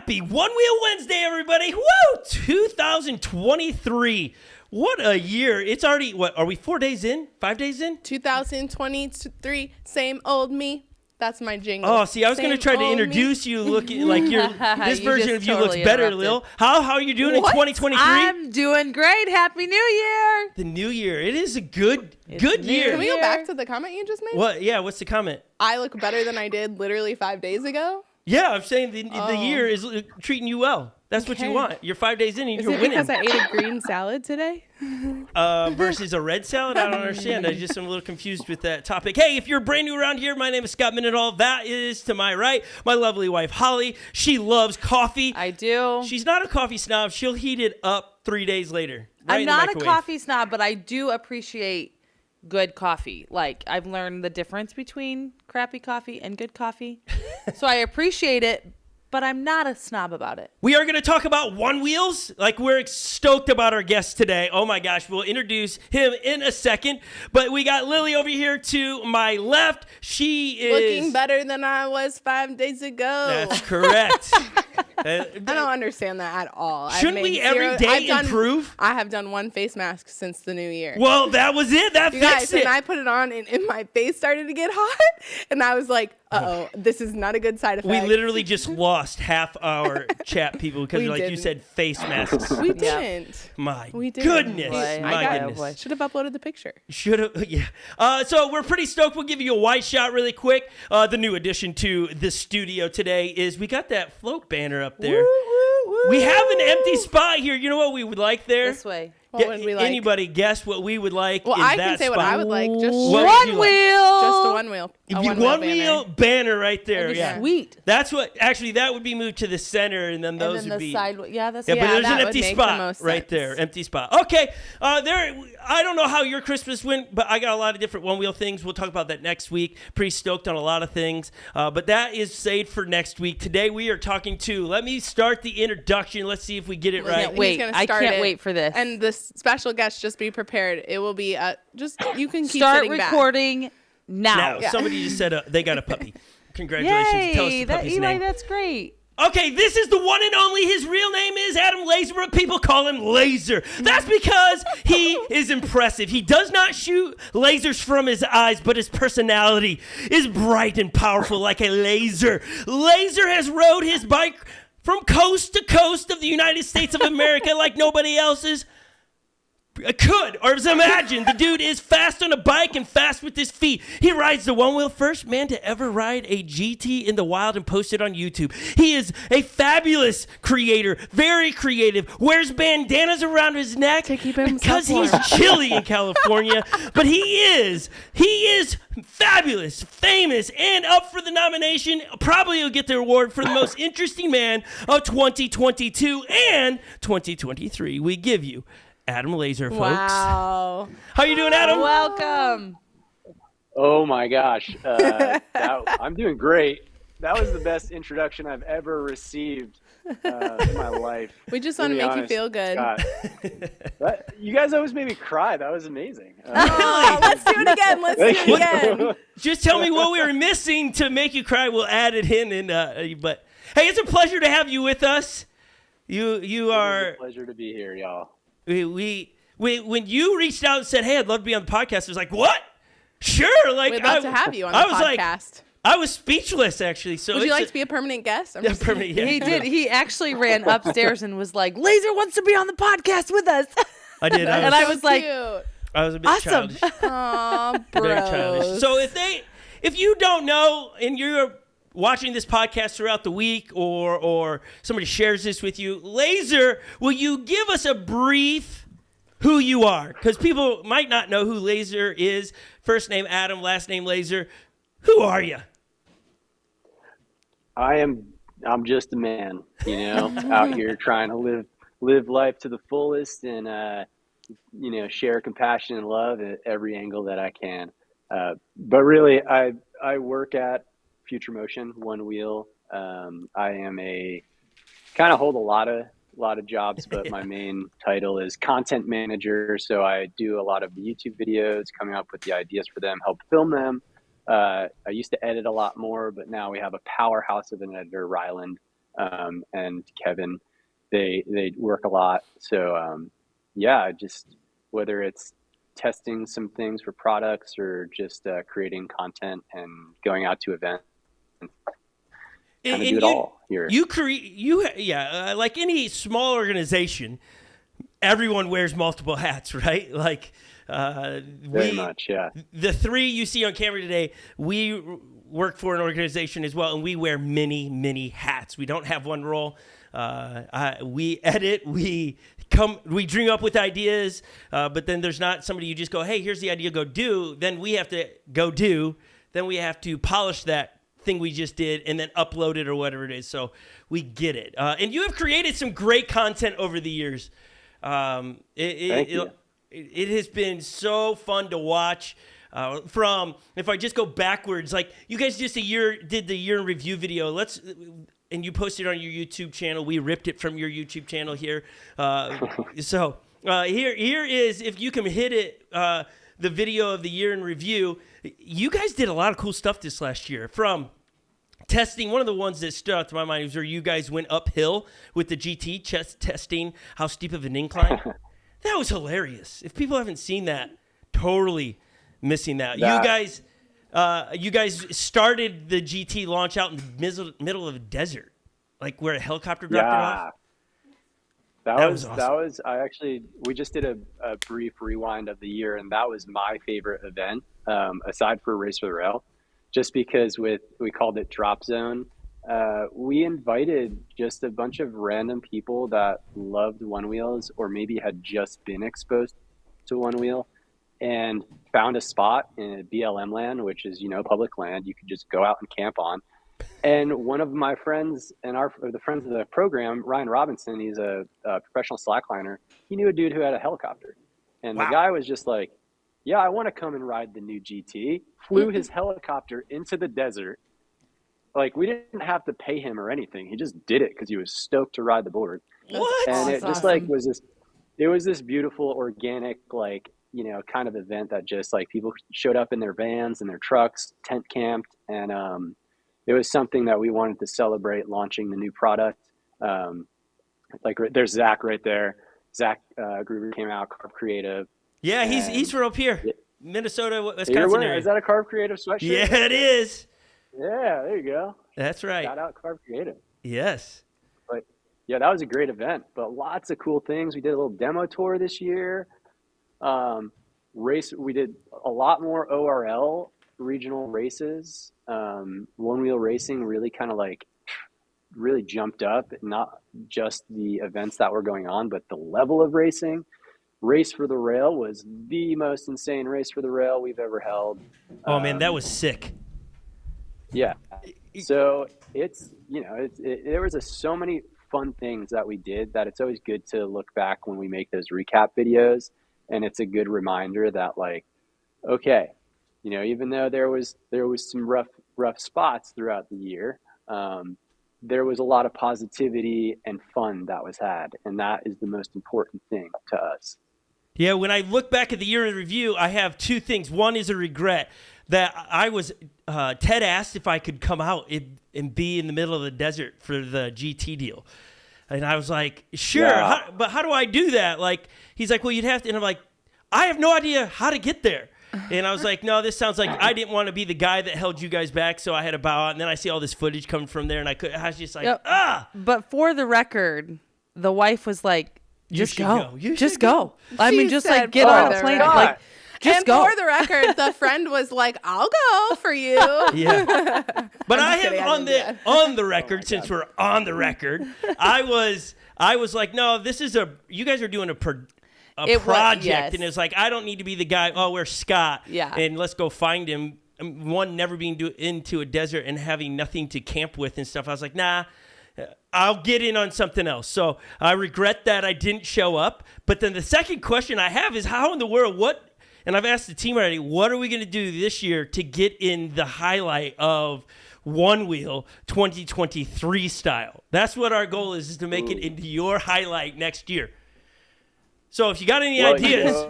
Happy One Wheel Wednesday, everybody. Woo! 2023. What a year. It's already, what, are we 4 days in? 5 days in? 2023, same old me. That's my jingle. Oh, see, I was going to try to introduce you looking like you're, this version of you looks better, Lil. How are you doing in 2023? I'm doing great. Happy New Year. The new year. It is a good year. Can we go back to the comment you just made? What? Yeah, what's the comment? I look better than I did literally 5 days ago. Yeah, I'm saying the year is treating you well. That's what you want. You're 5 days in and you're winning. Is it because I ate a green salad today? Versus a red salad? I don't understand. I just am a little confused with that topic. Hey, if you're brand new around here, my name is Scot Mendenhall. That is to my right, my lovely wife, Holly. She loves coffee. I do. She's not a coffee snob. She'll heat it up 3 days later. Right I'm not a coffee snob, but I do appreciate good coffee. Like, I've learned the difference between crappy coffee and good coffee. So I appreciate it, but I'm not a snob about it. We are going to talk about Onewheels. Like, we're stoked about our guest today. Oh my gosh, we'll introduce him in a second. But we got Lily over here to my left. She is looking better than I was 5 days ago. That's correct. I don't understand that at all. Shouldn't we every day improve? I have done one face mask since the new year. Well, that was it. That fixed it. And I put it on and my face started to get hot. And I was like, uh-oh, this is not a good side effect. We literally just lost half our chat people because, like you said, face masks. We didn't. My didn't. goodness. My goodness. Should have uploaded the picture. Should have, yeah. So we're pretty stoked. We'll give you a wide shot really quick. The new addition to the studio today is we got that float banner up there. We have an empty spot here. You know what we would like there? This way. What would we like? Anybody guess what we would like? Well, in I that can say spot? what I would like. Just one wheel. Just a one wheel. One wheel banner right there. That'd be yeah, sweet. That's what. Actually, that would be moved to the center, and then those would be side. Yeah, that's yeah. But there's an that empty would make spot the most right sense. there. Empty spot. Okay. There. I don't know how your Christmas went, but I got a lot of different one wheel things. We'll talk about that next week. Pretty stoked on a lot of things. But that is saved for next week. Today we are talking to. Let me start the introduction. Let's see if we get it right. I can't wait for this. And the special guest, just be prepared. It will be just you can keep start sitting recording back. now. Yeah. Somebody just said they got a puppy. Congratulations. Yay, Tell us the puppy's Eli, name. that's great. Okay, this is the one and only. His real name is Adam LAZOR, but people call him Laser. That's because he is impressive. He does not shoot lasers from his eyes, but his personality is bright and powerful like a laser. Laser has rode his bike from coast to coast of the United States of America like nobody else's could or imagine. The dude is fast on a bike and fast with his feet. He rides the one wheel first man to ever ride a GT in the wild and post it on YouTube. He is a fabulous creator, very creative, wears bandanas around his neck to keep him because he's chilly in California. But he is fabulous, famous, and up for the nomination. Probably will get the award for the most interesting man of 2022 and 2023. We give you Adam LAZOR, folks. Wow. How you doing, Adam? Welcome. Oh my gosh. I'm doing great. That was the best introduction I've ever received in my life. We just want to make you feel good. You guys always made me cry. That was amazing. Let's do it again. Let's do it again. Just tell me what we were missing to make you cry. We'll add it in. But hey, it's a pleasure to have you with us. You are. It's a pleasure to be here, y'all. We when you reached out and said, "Hey, I'd love to be on the podcast," I was like, "What? Sure!" Like we'd love to have you on the podcast. I was speechless, actually. So would you like to be a permanent guest? Yeah, permanent. Yeah. He did. He actually ran upstairs and was like, "LAZOR wants to be on the podcast with us." I did. I was like, cute. I was a bit awesome. childish. Aw, Very childish. bros. So if you don't know and you're watching this podcast throughout the week or somebody shares this with you, LAZOR, will you give us a brief who you are? Because people might not know who LAZOR is. First name Adam, last name LAZOR. Who are you? I'm just a man, out here trying to live life to the fullest and share compassion and love at every angle that I can. But really, I work at Future Motion, One Wheel. I am hold a lot of jobs, but my main title is content manager. So I do a lot of the YouTube videos, coming up with the ideas for them, help film them. I used to edit a lot more, but now we have a powerhouse of an editor, Ryland, and Kevin, they work a lot. So yeah, just whether it's testing some things for products or just creating content and going out to events, kind of do it all here. Like any small organization, everyone wears multiple hats, right? Like Very much, yeah. The three you see on camera today, we work for an organization as well, and we wear many hats. We don't have one role. We edit, we dream up with ideas, but then there's not somebody you just go, hey, here's the idea, go do. Then we have to go do. Then we have to polish that thing we just did and then upload it or whatever it is. So we get it. And you have created some great content over the years. Thank you. It has been so fun to watch. If I just go backwards, like you guys did the year in review video. And you posted it on your YouTube channel. We ripped it from your YouTube channel here. Here is, if you can hit it, the video of the year in review. You guys did a lot of cool stuff this last year. From testing, one of the ones that stood out to my mind was where you guys went uphill with the GT, testing how steep of an incline. That was hilarious. If people haven't seen that, totally missing that. You guys started the GT launch out in the middle of a desert, like where a helicopter dropped it off. That was awesome. We just did a brief rewind of the year, and that was my favorite event, aside for Race for the Rail, just because we called it Drop Zone. We invited just a bunch of random people that loved one wheels or maybe had just been exposed to one wheel and found a spot in BLM land, which is, public land you could just go out and camp on. And one of my friends and the friends of the program, Ryan Robinson, he's a professional slackliner. He knew a dude who had a helicopter. And The guy was just like, yeah, I want to come and ride the new GT. Flew his helicopter into the desert. Like, we didn't have to pay him or anything. He just did it because he was stoked to ride the board. What? And That's it just awesome. it was this beautiful, organic, kind of event that just people showed up in their vans and their trucks, tent camped. And it was something that we wanted to celebrate launching the new product. There's Zach right there. Zach Gruber came out, Carb Creative. Yeah, he's from up here, Minnesota, Wisconsin area. Is that a Carb Creative sweatshirt? Yeah, it is. Yeah, there you go. That's right. Shout out Carb Creative. Yes. But yeah, that was a great event. But lots of cool things. We did a little demo tour this year. We did a lot more ORL regional races. One wheel racing really kind of really jumped up, not just the events that were going on, but the level of racing. Race for the Rail was the most insane Race for the Rail we've ever held. Oh man, that was sick. Yeah. So there was so many fun things that we did that it's always good to look back when we make those recap videos. And it's a good reminder that okay, even though there was some rough spots throughout the year, there was a lot of positivity and fun that was had. And that is the most important thing to us. Yeah, when I look back at the year in review, I have two things. One is a regret that Ted asked if I could come out and be in the middle of the desert for the GT deal. And I was like, sure, yeah. but how do I do that? He's like, well, you'd have to. And I'm like, I have no idea how to get there. And I was like, no, this sounds like I didn't want to be the guy that held you guys back, so I had to bow out. And then I see all this footage coming from there, and I was just like, But for the record, the wife was like, just go. Just go. I mean, just get on a plane. Just go. For the record, the friend was like, I'll go for you. Yeah. But I have kidding, on the record, since we're on the record, I was like, no, you guys are doing a project. Yes. And it's like, I don't need to be the guy, where's Scott? Yeah. And let's go find him. One, never being into a desert and having nothing to camp with and stuff. I was like, nah, I'll get in on something else. So I regret that I didn't show up. But then the second question I have is, how in the world, and I've asked the team already, what are we going to do this year to get in the highlight of One Wheel 2023 style? That's what our goal is to make it into your highlight next year. So if you got any ideas.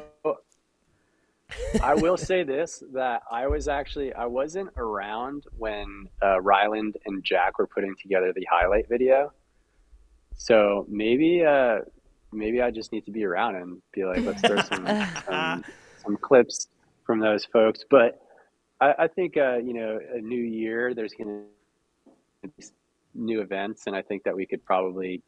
I will say this, that I wasn't around when Ryland and Jack were putting together the highlight video. So maybe I just need to be around and be like, let's throw some clips from those folks. But I think a new year, there's going to be new events, and I think that we could probably,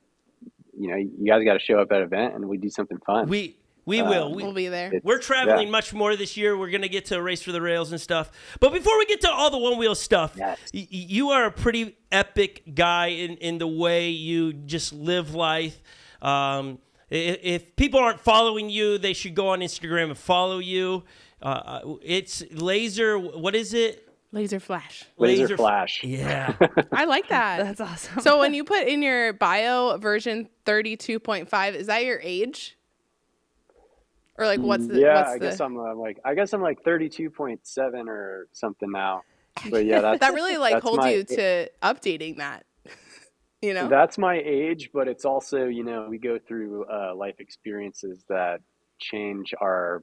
you guys got to show up at an event and we do something fun. We will. We'll be there. We're traveling much more this year. We're going to get to Race for the Rails and stuff. But before we get to all the one-wheel stuff, Yes. You are a pretty epic guy in the way you just live life. If people aren't following you, they should go on Instagram and follow you. It's LAZOR. What is it? Laser flash. Laser flash. Yeah. I like that. That's awesome. So when you put in your bio version 32.5, is that your age? Or like what's the I guess I'm like 32.7 or something now. But yeah, that really like that's holds you to updating that. That's my age, but it's also, we go through life experiences that change our,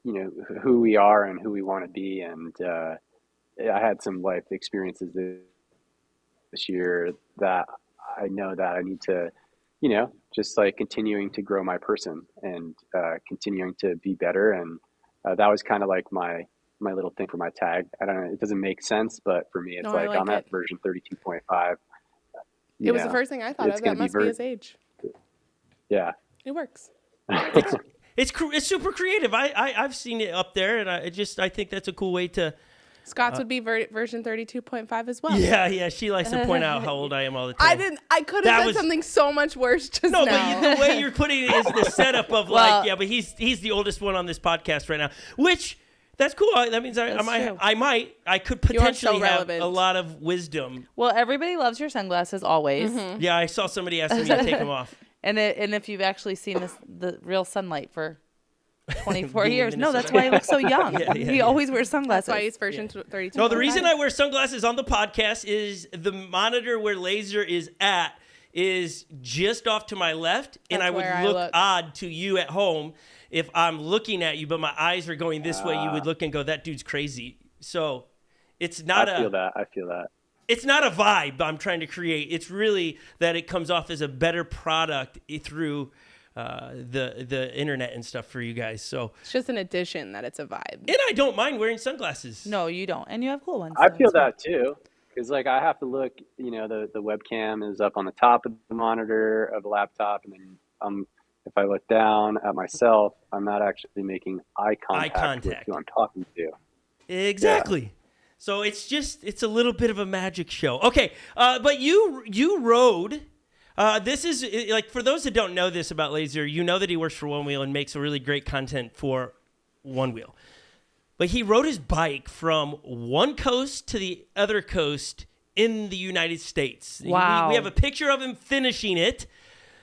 who we are and who we want to be. And I had some life experiences this year that I know that I need to, just like continuing to grow my person and continuing to be better. And that was kind of like my little thing for my tag. I don't know, it doesn't make sense, but for me, it's like I'm at version 32.5. It was the first thing I thought of. That must be his age. Yeah. It works. It's super creative. I've seen it up there, and I think that's a cool way to. Scott's would be version 32.5 as well. Yeah. She likes to point out how old I am all the time. I could have said something so much worse just no, now. but the way you're putting it is the setup of but he's the oldest one on this podcast right now, which that's cool. That means I could potentially have a lot of wisdom. Well, everybody loves your sunglasses always. Mm-hmm. Yeah, I saw somebody asking me to take them off. And if you've actually seen the real sunlight for 24 years. No, Minnesota. that's why he looks so young. He always wears sunglasses. That's why he's version 32. No, the reason I wear sunglasses on the podcast is the monitor where LAZOR is at is just off to my left, and I would look odd to you at home if I'm looking at you, but my eyes are going this way. You would look and go, "That dude's crazy." So it's not I feel that. It's not a vibe I'm trying to create. It's really that it comes off as a better product through the internet and stuff for you guys. So it's just an addition that it's a vibe. And I don't mind wearing sunglasses. No, you don't, and you have cool ones. I feel that too, because like I have to look. The webcam is up on the top of the monitor of the laptop, and then if I look down at myself, I'm not actually making eye contact with who I'm talking to. Exactly. Yeah. So it's a little bit of a magic show. Okay, but you rode. This is like, for those that don't know this about LAZOR, you know that he works for Onewheel and makes a really great content for Onewheel. But he rode his bike from one coast to the other coast in the United States. Wow. We have a picture of him finishing it,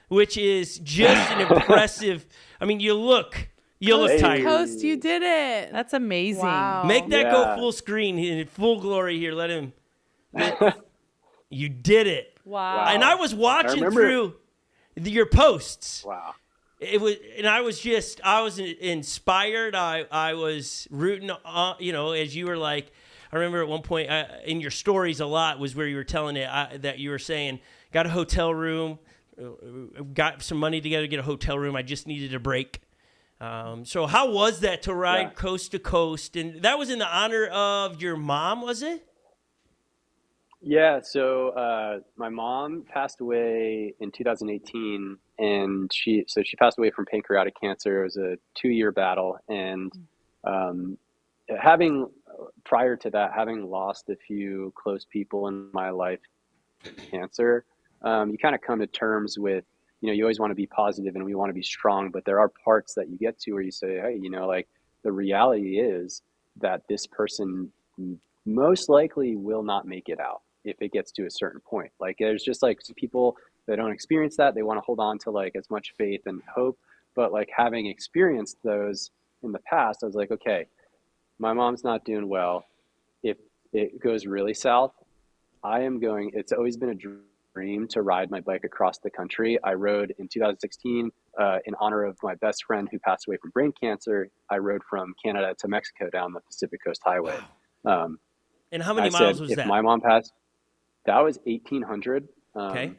which is just an impressive. I mean, you look tired. Coast, you did it. That's amazing. Wow. Make that go full screen in full glory here. Let him. You did it. Wow. And I was watching through your posts. Wow. I was inspired. I was rooting on, as you were like, I remember at one point in your stories a lot was where you were telling it that you were saying, got a hotel room, got some money together to get a hotel room. I just needed a break. So how was that to ride coast to coast? And that was in the honor of your mom, was it? Yeah, so my mom passed away in 2018, and she passed away from pancreatic cancer. It was a 2-year battle, and prior to that, having lost a few close people in my life to cancer, you kind of come to terms with, you always want to be positive and we want to be strong, but there are parts that you get to where you say, hey, like the reality is that this person most likely will not make it out if it gets to a certain point. Like there's just like people that don't experience that. They want to hold on to like as much faith and hope, but like having experienced those in the past, I was like, okay, my mom's not doing well. If it goes really south, it's always been a dream to ride my bike across the country. I rode in 2016 in honor of my best friend who passed away from brain cancer. I rode from Canada to Mexico down the Pacific Coast Highway. And how many miles was that? If my mom passed, that was 1,800. Okay.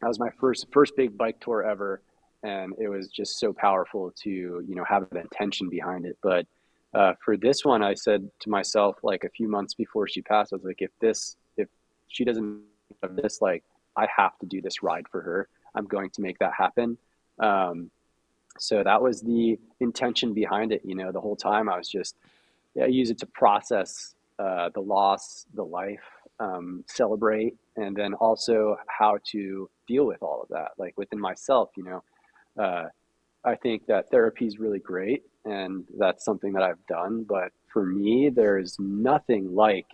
that was my first big bike tour ever, and it was just so powerful to, you know, have the intention behind it. But for this one, I said to myself, like a few months before she passed, I was like, if she doesn't have this, like, I have to do this ride for her. I'm going to make that happen. So that was the intention behind it. You know, the whole time I was just, I use it to process the loss, the life, celebrate, and then also how to deal with all of that, like within myself. You know, I think that therapy is really great, and that's something that I've done. But for me, there's nothing like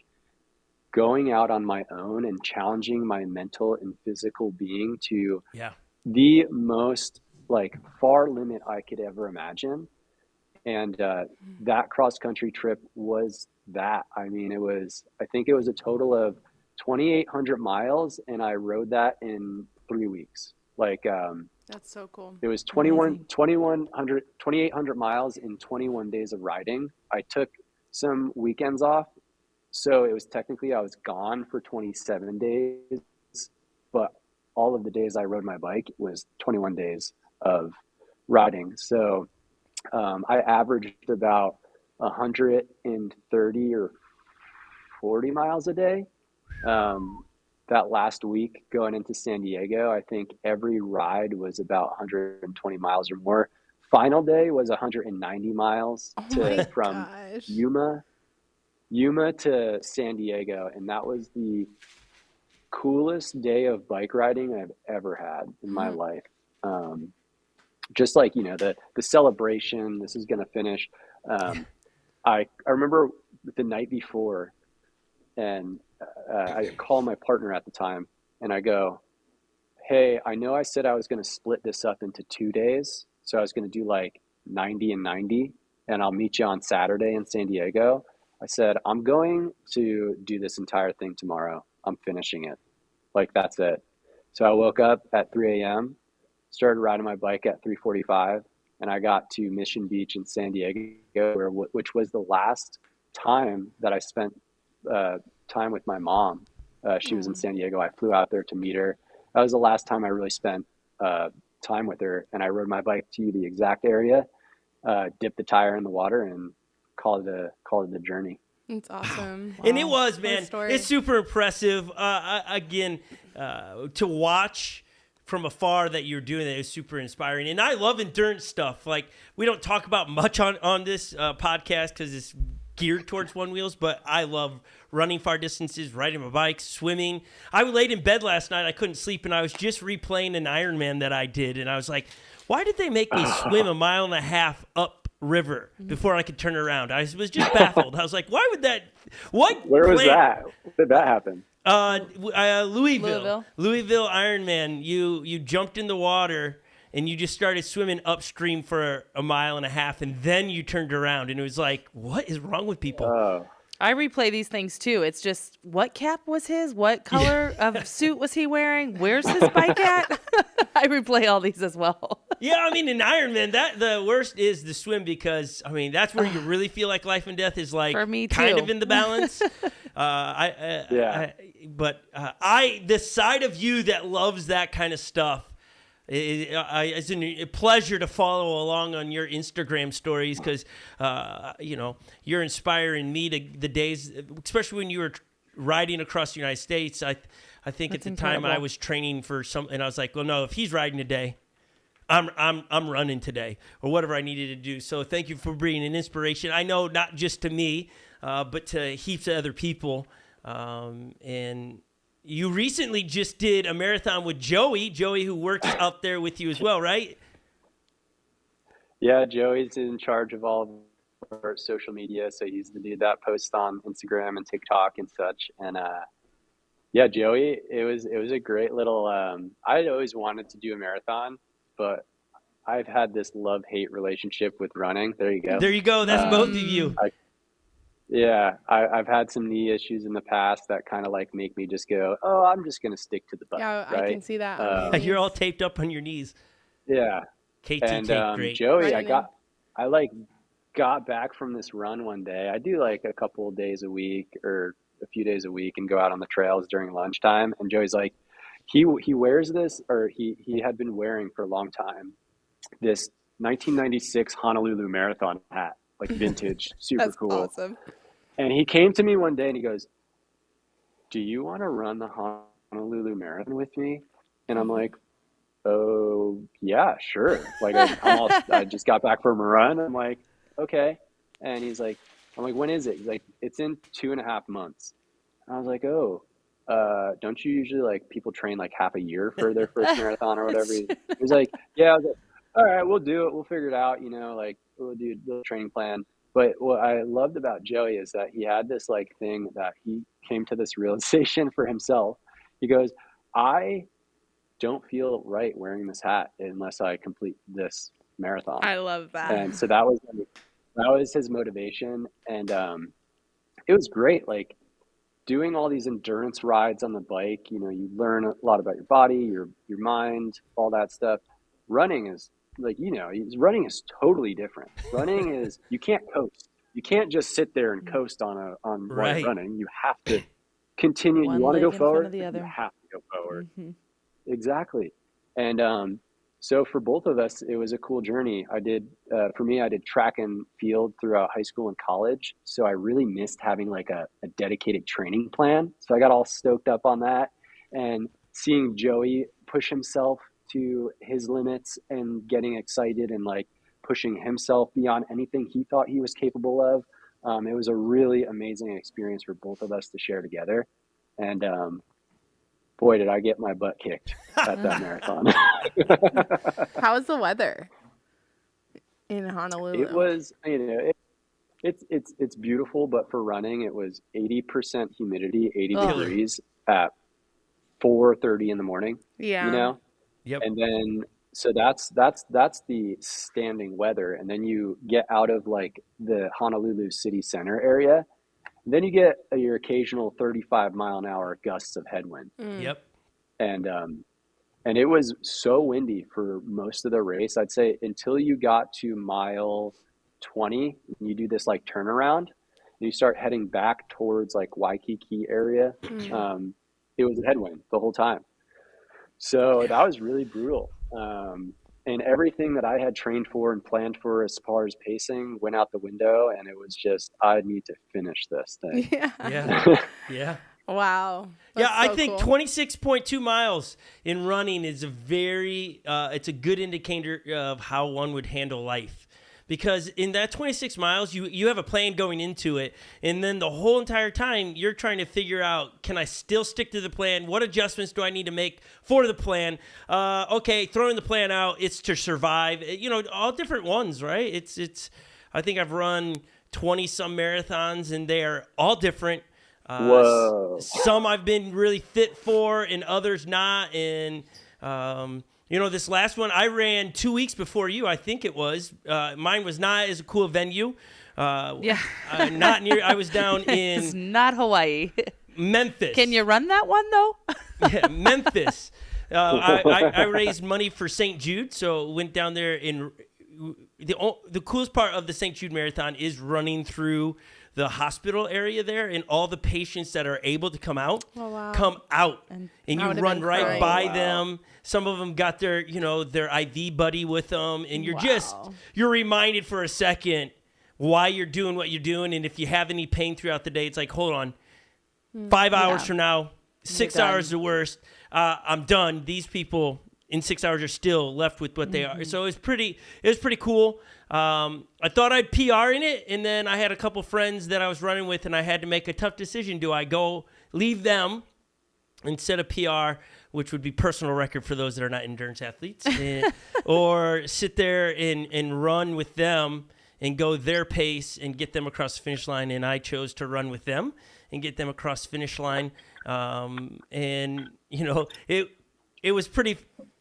going out on my own and challenging my mental and physical being to Yeah. the most like far limit I could ever imagine. And that cross country trip was that. I mean, I think it was a total of 2,800 miles, and I rode that in 3 weeks. Like, That's so cool. it was Amazing. 2,800 miles in 21 days of riding. I took some weekends off. So it was technically, I was gone for 27 days, but all of the days I rode my bike was 21 days of riding. So I averaged about 130 or 40 miles a day. That last week going into San Diego, I think every ride was about 120 miles or more. Final day was 190 miles from Gosh. Yuma to San Diego, and that was the coolest day of bike riding I've ever had in my life. Just like, you know, the celebration, this is going to finish. I remember the night before, and I called my partner at the time, and I go, hey, I know I said I was going to split this up into 2 days. So I was going to do like 90 and 90, and I'll meet you on Saturday in San Diego. I said, I'm going to do this entire thing tomorrow. I'm finishing it. Like, that's it. So I woke up at 3 a.m., started riding my bike at 3:45, and I got to Mission Beach in San Diego, which was the last time that I spent time with my mom. She was in San Diego. I flew out there to meet her. That was the last time I really spent time with her, and I rode my bike to the exact area, dipped the tire in the water, and called it a journey. It's awesome. And it was, What a man, story. it's super impressive. Again, to watch from afar that you're doing that is super inspiring. And I love endurance stuff. Like, we don't talk about much on this podcast because it's geared towards one wheels, but I love running far distances, riding my bike, swimming. I laid in bed last night. I couldn't sleep, and I was just replaying an Ironman that I did. And I was like, why did they make me swim 1.5 miles up river before I could turn around? I was just baffled. I was like, why would that? Where was that? Where did that happen? Louisville Ironman. You jumped in the water and you just started swimming upstream for 1.5 miles, and then you turned around, and it was like, what is wrong with people? Oh, I replay these things too. It's just, what cap was his? What color of suit was he wearing? Where's his bike at? I replay all these as well. Yeah, I mean, in Ironman, the worst is the swim, because I mean that's where you really feel like life and death is like For me, kind too. of in the balance. The side of you that loves that kind of stuff. It's a pleasure to follow along on your Instagram stories, because you're inspiring me to the days, especially when you were riding across the United States. I think That's at the time I incredible. was training for some, and I was like, well, no, if he's riding today, I'm running today, or whatever I needed to do. So thank you for being an inspiration. I know not just to me, but to heaps of other people. And you recently just did a marathon with Joey, who works out there with you as well, right? Yeah, Joey's in charge of all of our social media, so he's the dude that posts on Instagram and TikTok and such. And yeah, Joey, it was a great little. I'd always wanted to do a marathon, but I've had this love-hate relationship with running. There you go. There you go. That's both of you. I've had some knee issues in the past that kind of like make me just go, oh, I'm just going to stick to the bike. Yeah, right? I can see that. on your You're all knees. taped up on your knees. Yeah. KT And tape, great. Joey, Running I got back from this run one day. I do like a couple of days a week or a few days a week and go out on the trails during lunchtime. And Joey's like, he wears this, or he had been wearing for a long time, this 1996 Honolulu Marathon hat, like vintage, super That's cool. awesome. And he came to me one day and he goes, "Do you want to run the Honolulu Marathon with me?" And I'm like, "Oh yeah, sure." Like I just got back from a run. I'm like, "Okay." And I'm like, "When is it?" He's like, "It's in 2.5 months." And I was like, "Oh, don't you usually like people train like half a year for their first marathon or whatever?" He was like, "Yeah." I was like, "All right, we'll do it. We'll figure it out. Like we'll do the training plan." But what I loved about Joey is that he had this like thing that he came to this realization for himself. He goes, "I don't feel right wearing this hat unless I complete this marathon." I love that. And so that was his motivation. And it was great. Like doing all these endurance rides on the bike, you learn a lot about your body, your mind, all that stuff. Running is running is totally different. Running is, you can't coast. You can't just sit there and coast on Right. running. You have to continue. One You want to leg go in front forward, of the you other. have to go forward. Mm-hmm. Exactly. And so for both of us, it was a cool journey. I did track and field throughout high school and college. So I really missed having like a dedicated training plan. So I got all stoked up on that, and seeing Joey push himself to his limits and getting excited and like pushing himself beyond anything he thought he was capable of. It was a really amazing experience for both of us to share together. And boy, did I get my butt kicked at that marathon. How was the weather in Honolulu? It was, it's beautiful, but for running, it was 80% humidity, 80 Ugh. degrees at 4:30 in the morning. Yeah. Yep. And then, so that's the standing weather. And then you get out of like the Honolulu city center area. Then you get your occasional 35-mile-an-hour gusts of headwind. Yep. And it was so windy for most of the race. I'd say until you got to mile 20, you do this like turnaround, and you start heading back towards like Waikiki area. It was a headwind the whole time. So that was really brutal. And everything that I had trained for and planned for as far as pacing went out the window, and it was just, I need to finish this thing. Yeah. Yeah. Yeah. Wow. Yeah, That's I so think cool. 26.2 miles in running is it's a good indicator of how one would handle life. Because in that 26 miles, you have a plan going into it, and then the whole entire time you're trying to figure out, can I still stick to the plan? What adjustments do I need to make for the plan? Okay, throwing the plan out, it's to survive. All different ones, right? It's. I think I've run 20-some marathons, and they are all different. Whoa. Some I've been really fit for, and others not. And this last one I ran 2 weeks before you, I think it was. Mine was not as a cool venue. Yeah. Not near. I was down It's in not Hawaii. Memphis. Can you run that one though? Yeah, Memphis. I raised money for St. Jude, so went down there. The coolest part of the St. Jude Marathon is running through the hospital area there, and all the patients that are able to come out, come out, and you would've run been right crying. by Wow. them. Some of them got their IV buddy with them, and you're reminded for a second why you're doing what you're doing, and if you have any pain throughout the day, it's like, hold on, 5 hours from now, 6 hours the worst, I'm done. These people in 6 hours are still left with what they are. So it was pretty cool. I thought I'd PR in it, and then I had a couple friends that I was running with, and I had to make a tough decision. Do I go leave them instead of PR, which would be personal record for those that are not endurance athletes, or sit there and run with them and go their pace and get them across the finish line? And I chose to run with them and get them across the finish line. And it was pretty,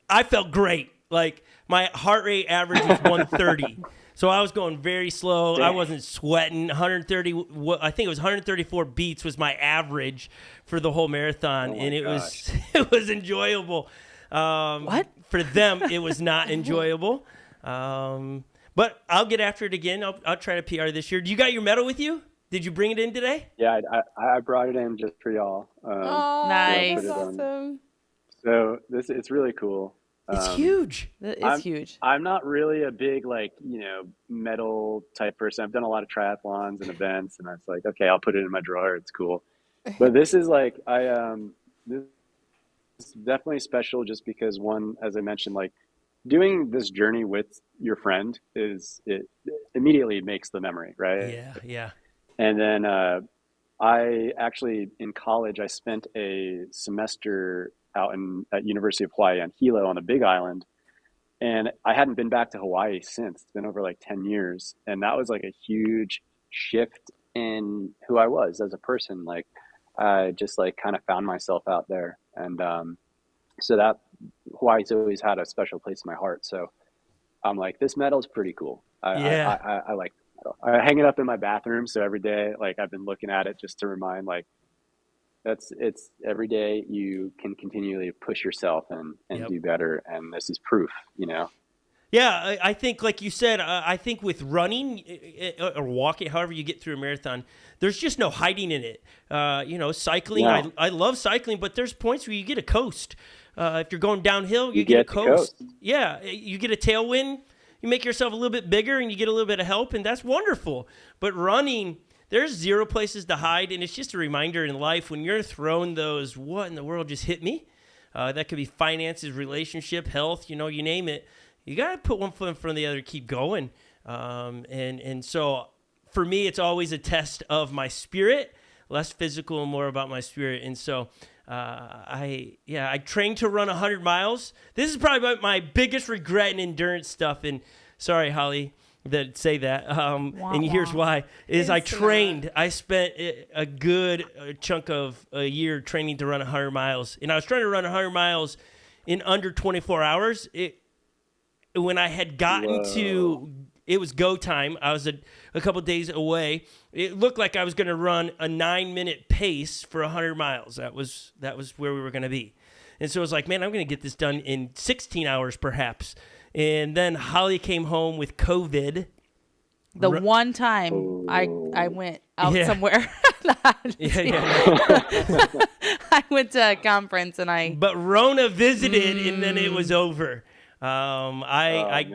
I felt great. Like my heart rate average was 130. So I was going very slow. I wasn't sweating. 130, I think it was 134 beats was my average for the whole marathon, and it was enjoyable. What? For them, it was not enjoyable. But I'll get after it again. I'll try to PR this year. Do you got your medal with you? Did you bring it in today? Yeah, I brought it in just for y'all. Oh, Nice. that's awesome. So it's really cool. It's huge. That is I'm huge. I'm not really a big medal type person. I've done a lot of triathlons and events, and I was like, okay, I'll put it in my drawer. It's cool. But this is like this is definitely special just because one, as I mentioned, like doing this journey with your friend it immediately makes the memory, right? Yeah, yeah. And then I actually in college I spent a semester out at University of Hawaii on Hilo on the Big Island, and I hadn't been back to Hawaii since. It's been over like 10 years, and that was like a huge shift in who I was as a person. Like I just like kind of found myself out there, and so that Hawaii's always had a special place in my heart. So I'm like, this medal's pretty cool. Yeah. I like the medal. I hang it up in my bathroom, so every day, like I've been looking at it just to remind, like it's every day you can continually push yourself and Yep. do better, and this is proof, Yeah, I think, like you said, I think with running or walking, however you get through a marathon, there's just no hiding in it. Cycling, No. I love cycling, but there's points where you get a coast. If you're going downhill, you get get a the coast. coast. Yeah, you get a tailwind. You make yourself a little bit bigger, and you get a little bit of help, and that's wonderful. But running, there's zero places to hide, and it's just a reminder in life when you're thrown those, what in the world just hit me? That could be finances, relationship, health, you name it. You got to put one foot in front of the other, keep going. And so for me, it's always a test of my spirit, less physical and more about my spirit. And so I trained to run 100 miles. This is probably my biggest regret in endurance stuff. And sorry, Holly, that say that. And here's why, is I trained. I spent a good chunk of a year training to run 100 miles. And I was trying to run 100 miles in under 24 hours. When I had gotten to, it was go time. I was a couple days away. It looked like I was going to run a 9-minute pace for 100 miles. That was where we were going to be. And so I was like, man, I'm going to get this done in 16 hours perhaps. And then Holly came home with COVID. The one time I went out somewhere. I went to a conference and But Rona visited and then it was over. I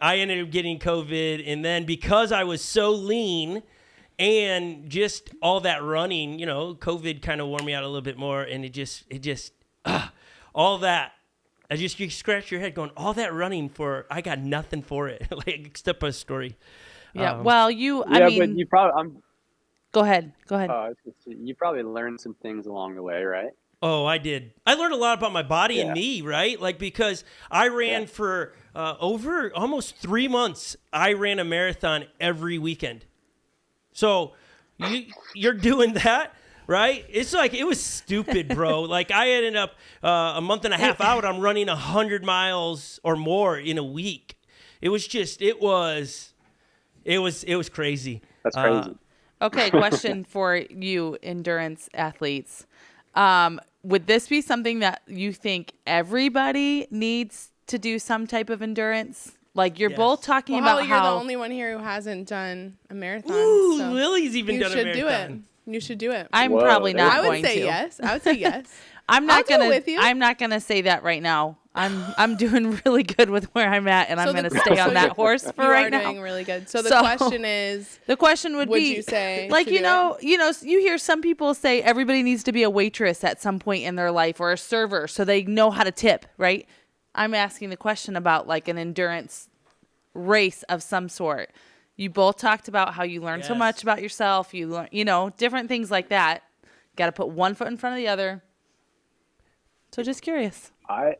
ended up getting COVID, and then because I was so lean and just all that running, COVID kind of wore me out a little bit more, and it just all that. You scratch your head going, all that running I got nothing for it, like except a story. Yeah. but you probably Go ahead. you probably learned some things along the way, right? Oh, I did. I learned a lot about my body and me, right? Like, because I ran for over almost 3 months. I ran a marathon every weekend. So you're doing that, right? It's like, it was stupid, bro. Like, I ended up a month and a half out. I'm running 100 miles or more in a week. It was just, it was crazy. That's crazy. Okay, question for you, endurance athletes. Would this be something that you think everybody needs to do some type of endurance? Like you're both talking about Holly, how you're the only one here who hasn't done a marathon. Ooh, so Lily's even done a marathon. You should do it. I'm probably not I would going say to. yes. I would say yes. I'm not I'll gonna. go with you. I'm not gonna say that right now. I'm doing really good with where I'm at, and I'm gonna stay on that horse for you right are now. doing really good. So the question is, the question would be, you say, like, to you do know, you hear some people say everybody needs to be a waitress at some point in their life or a server so they know how to tip, right? I'm asking the question about like an endurance race of some sort. You both talked about how you learn so Yes. much about yourself. You learn, different things like that. Got to put one foot in front of the other. So just curious. I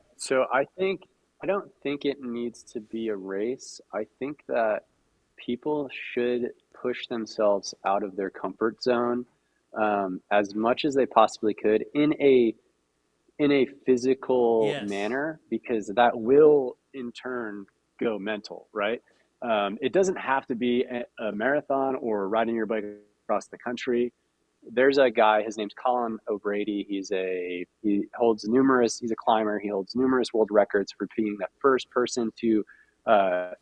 don't think it needs to be a race. I think that people should push themselves out of their comfort zone as much as they possibly could in a physical manner, because that will in turn go mental, right? It doesn't have to be a marathon or riding your bike across the country. There's a guy, his name's Colin O'Brady. He's a climber. He holds numerous world records for being the first person to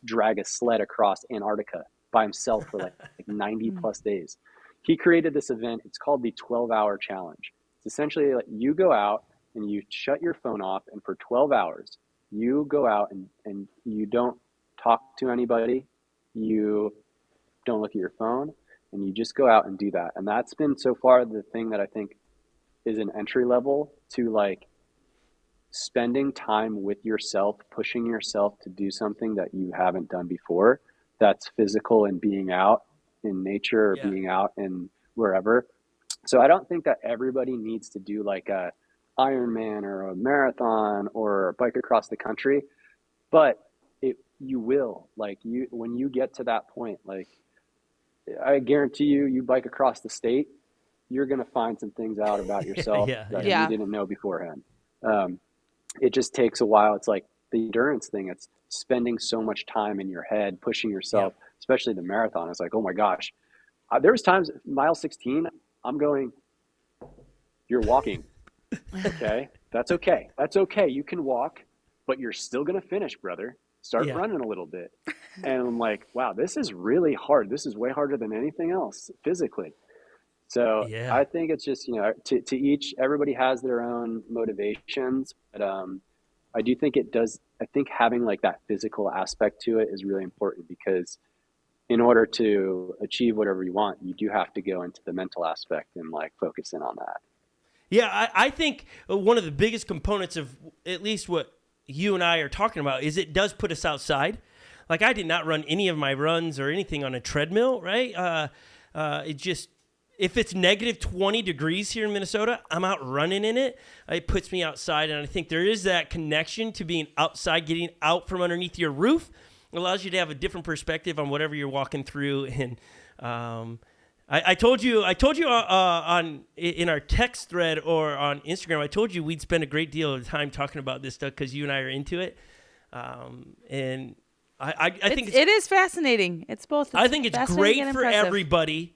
drag a sled across Antarctica by himself for like 90 plus days. He created this event. It's called the 12-hour challenge. It's essentially like you go out, and you shut your phone off, and for 12 hours, you go out and you don't talk to anybody, you don't look at your phone, and you just go out and do that. And that's been so far the thing that I think is an entry level to like spending time with yourself, pushing yourself to do something that you haven't done before, that's physical and being out in nature or being out in wherever. So I don't think that everybody needs to do like a Ironman or a marathon or a bike across the country, but you will, like, when you get to that point, like, I guarantee you bike across the state, you're going to find some things out about yourself that you didn't know beforehand. It just takes a while. It's like the endurance thing. It's spending so much time in your head, pushing yourself, especially the marathon. It's like, oh my gosh, there was times mile 16, I'm going, you're walking. Okay. That's okay. That's okay. You can walk, but you're still going to finish, brother. Start running a little bit. And I'm like, wow, this is really hard. This is way harder than anything else physically. So I think it's just, to each, everybody has their own motivations, but I do think I think having like that physical aspect to it is really important, because in order to achieve whatever you want, you do have to go into the mental aspect and like focus in on that. Yeah, I think one of the biggest components of at least what you and I are talking about is it does put us outside. Like, I did not run any of my runs or anything on a treadmill, right? It just, if it's negative 20 degrees here in Minnesota, I'm out running in it. It puts me outside, and I think there is that connection to being outside, getting out from underneath your roof. It allows you to have a different perspective on whatever you're walking through. And I told you on in our text thread or on Instagram, I told you we'd spend a great deal of time talking about this stuff because you and I are into it. And I think it is fascinating. It's both. I think it's great for everybody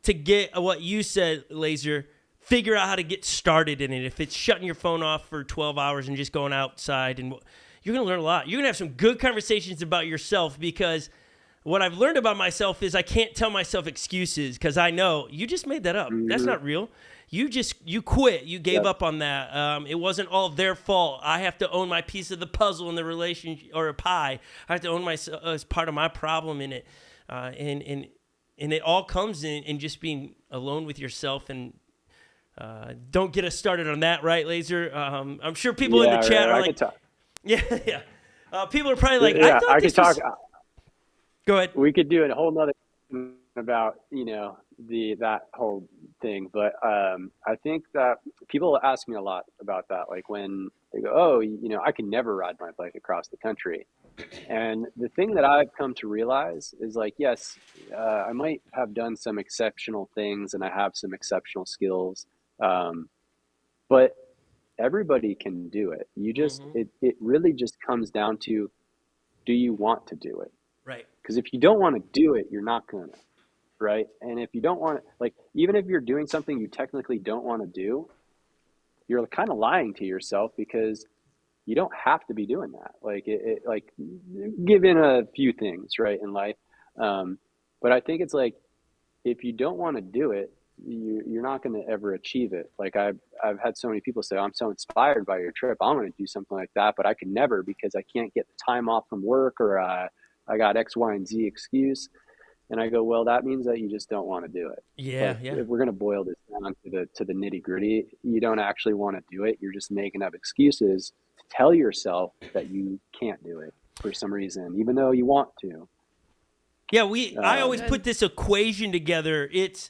to get what you said, LAZOR. Figure out how to get started in it. If it's shutting your phone off for 12 hours and just going outside, and you're going to learn a lot. You're going to have some good conversations about yourself, because what I've learned about myself is I can't tell myself excuses, because I know you just made that up. Mm-hmm. That's not real. You quit. You gave up on that. It wasn't all their fault. I have to own my piece of the puzzle in the relationship, or a pie. I have to own myself as part of my problem in it. And it all comes in just being alone with yourself. And don't get us started on that, right, LAZOR? I'm sure people in the chat are like, yeah. People are probably like, I thought this was... Go ahead. We could do a whole nother thing about, that whole thing. But I think that people ask me a lot about that. Like when they go, oh, I can never ride my bike across the country. And the thing that I've come to realize is like, yes, I might have done some exceptional things and I have some exceptional skills. But everybody can do it. You just, it really just comes down to, do you want to do it? Right. Because if you don't want to do it, you're not going to, right? And if you don't want to, like, even if you're doing something you technically don't want to do, you're kind of lying to yourself, because you don't have to be doing that. Like, like, given a few things, right, in life. But I think it's like, if you don't want to do it, you're not going to ever achieve it. Like I've had so many people say, I'm so inspired by your trip, I'm going to do something like that, but I could never, because I can't get the time off from work, or I got X, Y, and Z excuse. And I go, well, that means that you just don't want to do it. Yeah. If we're going to boil this down to the nitty gritty, you don't actually want to do it. You're just making up excuses to tell yourself that you can't do it for some reason, even though you want to. Yeah. I always put this equation together. It's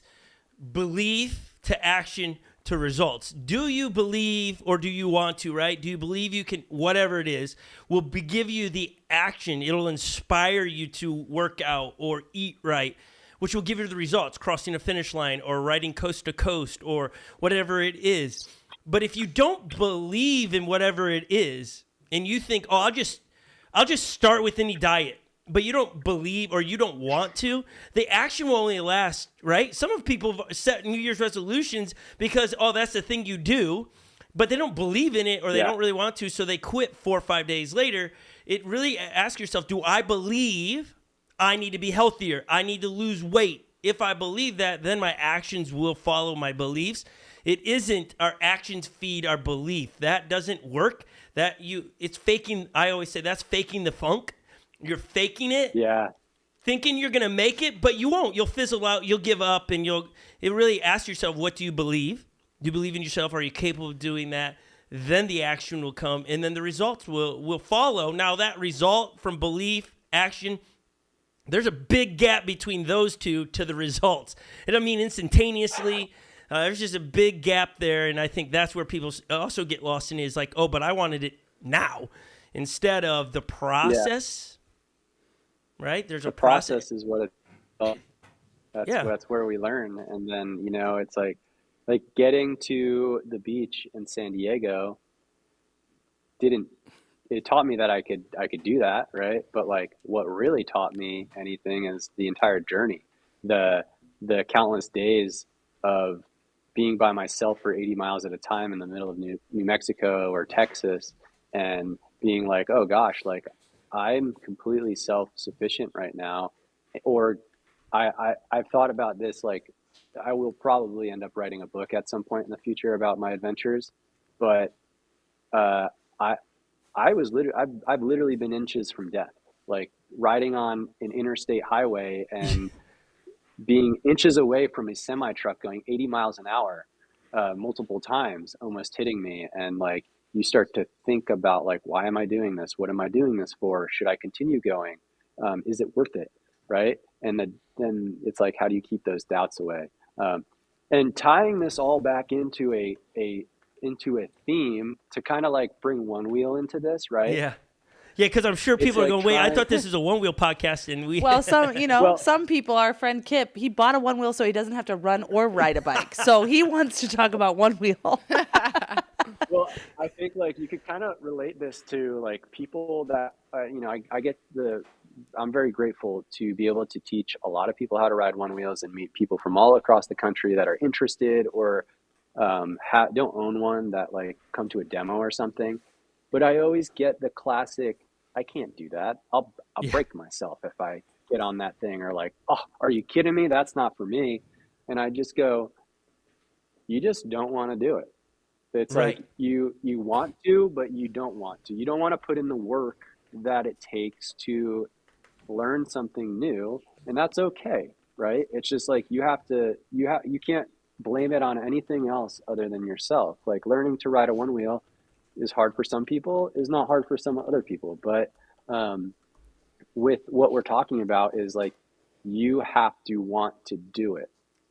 belief to action to results. Do you believe, or do you want to, right? Do you believe you can, whatever it is, will give you the action. It'll inspire you to work out or eat right, which will give you the results, crossing a finish line or riding coast to coast or whatever it is. But if you don't believe in whatever it is, and you think, oh, I'll just start with any diet, but you don't believe or you don't want to, the action will only last, right? Some of people set New Year's resolutions because, oh, that's the thing you do, but they don't believe in it, or they don't really want to, so they quit 4 or 5 days later. It really, ask yourself, do I believe I need to be healthier? I need to lose weight. If I believe that, then my actions will follow my beliefs. It isn't our actions feed our belief. That doesn't work. It's faking. I always say that's faking the funk. You're faking it. Yeah. Thinking you're going to make it, but you won't. You'll fizzle out. You'll give up, and you really ask yourself, what do you believe? Do you believe in yourself? Are you capable of doing that? Then the action will come, and then the results will follow. Now, that result from belief, action, there's a big gap between those two to the results. It doesn't mean instantaneously. There's just a big gap there, and I think that's where people also get lost in, is like, oh, but I wanted it now, instead of the process. Right? There's a process. Is what that's where we learn. And then, it's like getting to the beach in San Diego it taught me that I could do that, right? But like what really taught me anything is the entire journey. The countless days of being by myself for 80 miles at a time in the middle of New Mexico or Texas, and being like, oh gosh, like I'm completely self-sufficient right now. Or I've thought about this, like I will probably end up writing a book at some point in the future about my adventures, but I've literally been inches from death, like riding on an interstate highway and being inches away from a semi truck going 80 miles an hour, multiple times, almost hitting me. And like, you start to think about like, why am I doing this? What am I doing this for? Should I continue going? Is it worth it? Right. And then it's like, how do you keep those doubts away? And tying this all back into a theme to kind of like bring Onewheel into this, right? Yeah. Yeah, because I'm sure people are going, wait, I thought this is a Onewheel podcast, and we... Well, some people, our friend Kip, he bought a Onewheel so he doesn't have to run or ride a bike. So he wants to talk about Onewheel. Well, I think like you could kind of relate this to like people that, I'm very grateful to be able to teach a lot of people how to ride Onewheels and meet people from all across the country that are interested or don't own one, that like come to a demo or something. But I always get the classic, I can't do that. I'll break myself if I get on that thing, or like, oh, are you kidding me? That's not for me. And I just go, you just don't want to do it. It's right. Like you want to, but you don't want to. You don't want to put in the work that it takes to learn something new, and that's okay, right? It's just like you can't blame it on anything else other than yourself. Like learning to ride a Onewheel is hard for some people, is not hard for some other people. But with what we're talking about is like, you have to want to do it.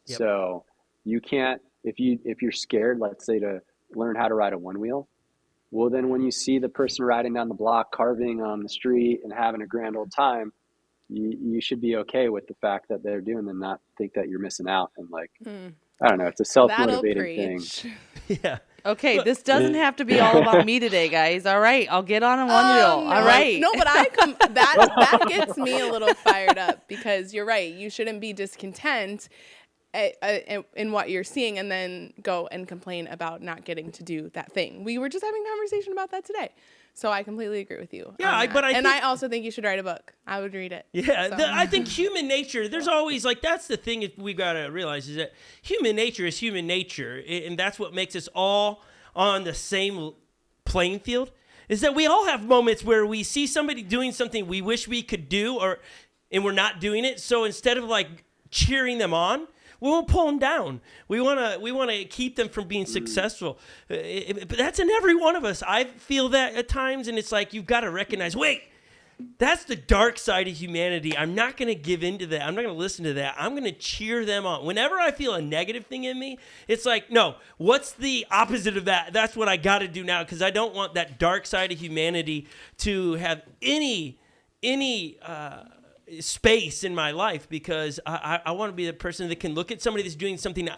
Yep. So you can't, if you're scared, let's say, to learn how to ride a Onewheel, well, then when you see the person riding down the block, carving on the street and having a grand old time, you should be okay with the fact that they're doing and not think that you're missing out. And like, I don't know, it's a self-motivating thing. Yeah. Okay, this doesn't have to be all about me today, guys. All right, I'll get on a Onewheel. No. All right. No, but that gets me a little fired up, because you're right. You shouldn't be discontent in what you're seeing and then go and complain about not getting to do that thing. We were just having a conversation about that today. So I completely agree with you. Yeah, I also think you should write a book. I would read it. Yeah, so. I think human nature, there's always, like, that's the thing we got to realize, is that human nature is human nature, and that's what makes us all on the same playing field, is that we all have moments where we see somebody doing something we wish we could do, and we're not doing it. So instead of, like, cheering them on, we won't pull them down. We want to keep them from being successful. But that's in every one of us. I feel that at times, and it's like, you've got to recognize, wait, that's the dark side of humanity. I'm not going to give in to that. I'm not going to listen to that. I'm going to cheer them on. Whenever I feel a negative thing in me, it's like, no, what's the opposite of that? That's what I got to do now, because I don't want that dark side of humanity to have any space in my life, because I want to be the person that can look at somebody that's doing something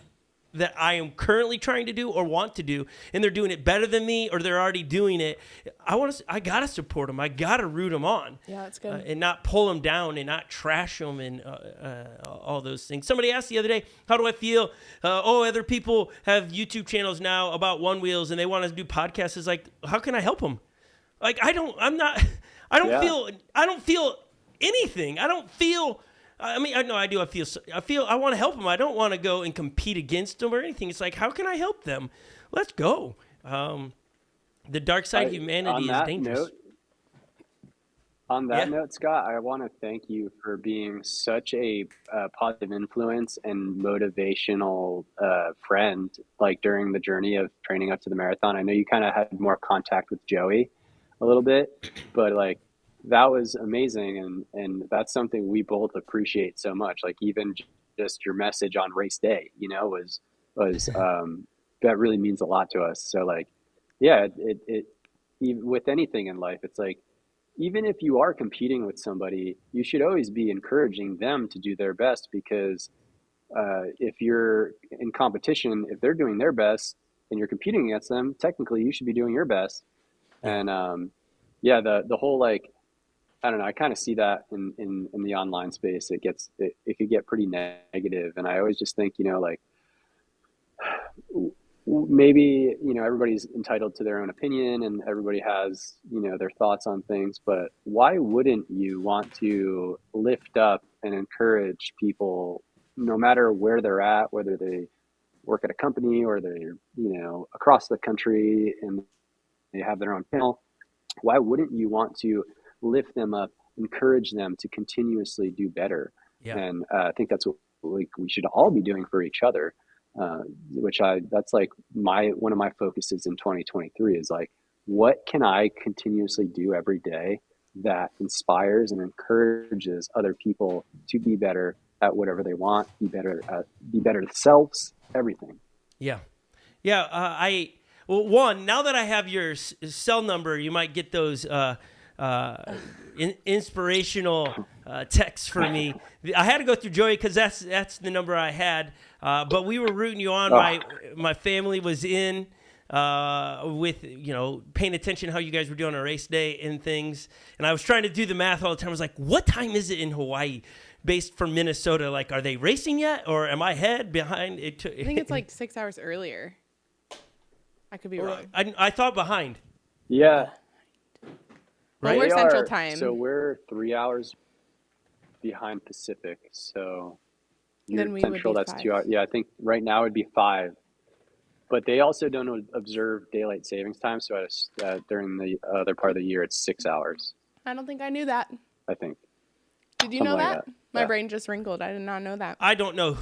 that I am currently trying to do or want to do, and they're doing it better than me, or they're already doing it. I gotta support them. I gotta root them on. Yeah, that's good. And not pull them down and not trash them and all those things. Somebody asked the other day, how do I feel? Other people have YouTube channels now about Onewheels and they want to do podcasts. It's like, how can I help them? Like, I don't feel anything. I don't feel I mean, I know I do. I want to help them. I don't want to go and compete against them or anything. It's like, how can I help them? Let's go. The dark side of humanity is dangerous. On that note, Scott, I want to thank you for being such a positive influence and motivational friend, like during the journey of training up to the marathon. I know you kind of had more contact with Joey a little bit, but like that was amazing. And that's something we both appreciate so much. Like even just your message on race day, was that really means a lot to us. So like, yeah, it with anything in life, it's like, even if you are competing with somebody, you should always be encouraging them to do their best, because if you're in competition, if they're doing their best and you're competing against them, technically you should be doing your best. And the whole, like, I don't know, I kind of see that in the online space. It could get pretty negative. And I always just think, like, maybe everybody's entitled to their own opinion and everybody has their thoughts on things, but why wouldn't you want to lift up and encourage people no matter where they're at, whether they work at a company or they're across the country and they have their own channel? Why wouldn't you want to lift them up, encourage them to continuously do better? And I think that's what we should all be doing for each other. That's like one of my focuses in 2023 is like, what can I continuously do every day that inspires and encourages other people to be better at whatever they want, be better themselves, everything. Yeah. One, now that I have your cell number, you might get those inspirational texts for me. I had to go through Joey because that's the number I had. But we were rooting you on. My family was in with paying attention to how you guys were doing on race day and things. And I was trying to do the math all the time. I was like, what time is it in Hawaii? Based from Minnesota, like, are they racing yet, or am I ahead, behind? I think it's like 6 hours earlier. I could be wrong. I thought behind. Yeah. Well, we're Central Time. So we're 3 hours behind Pacific. So then we Central, would be that's 5. 2 hours. Yeah, I think right now it'd be 5. But they also don't observe daylight savings time. So during the other part of the year, it's 6 hours. I don't think I knew that. I think. Did you know Something that? like that. My Yeah. brain just wrinkled. I did not know that. I don't know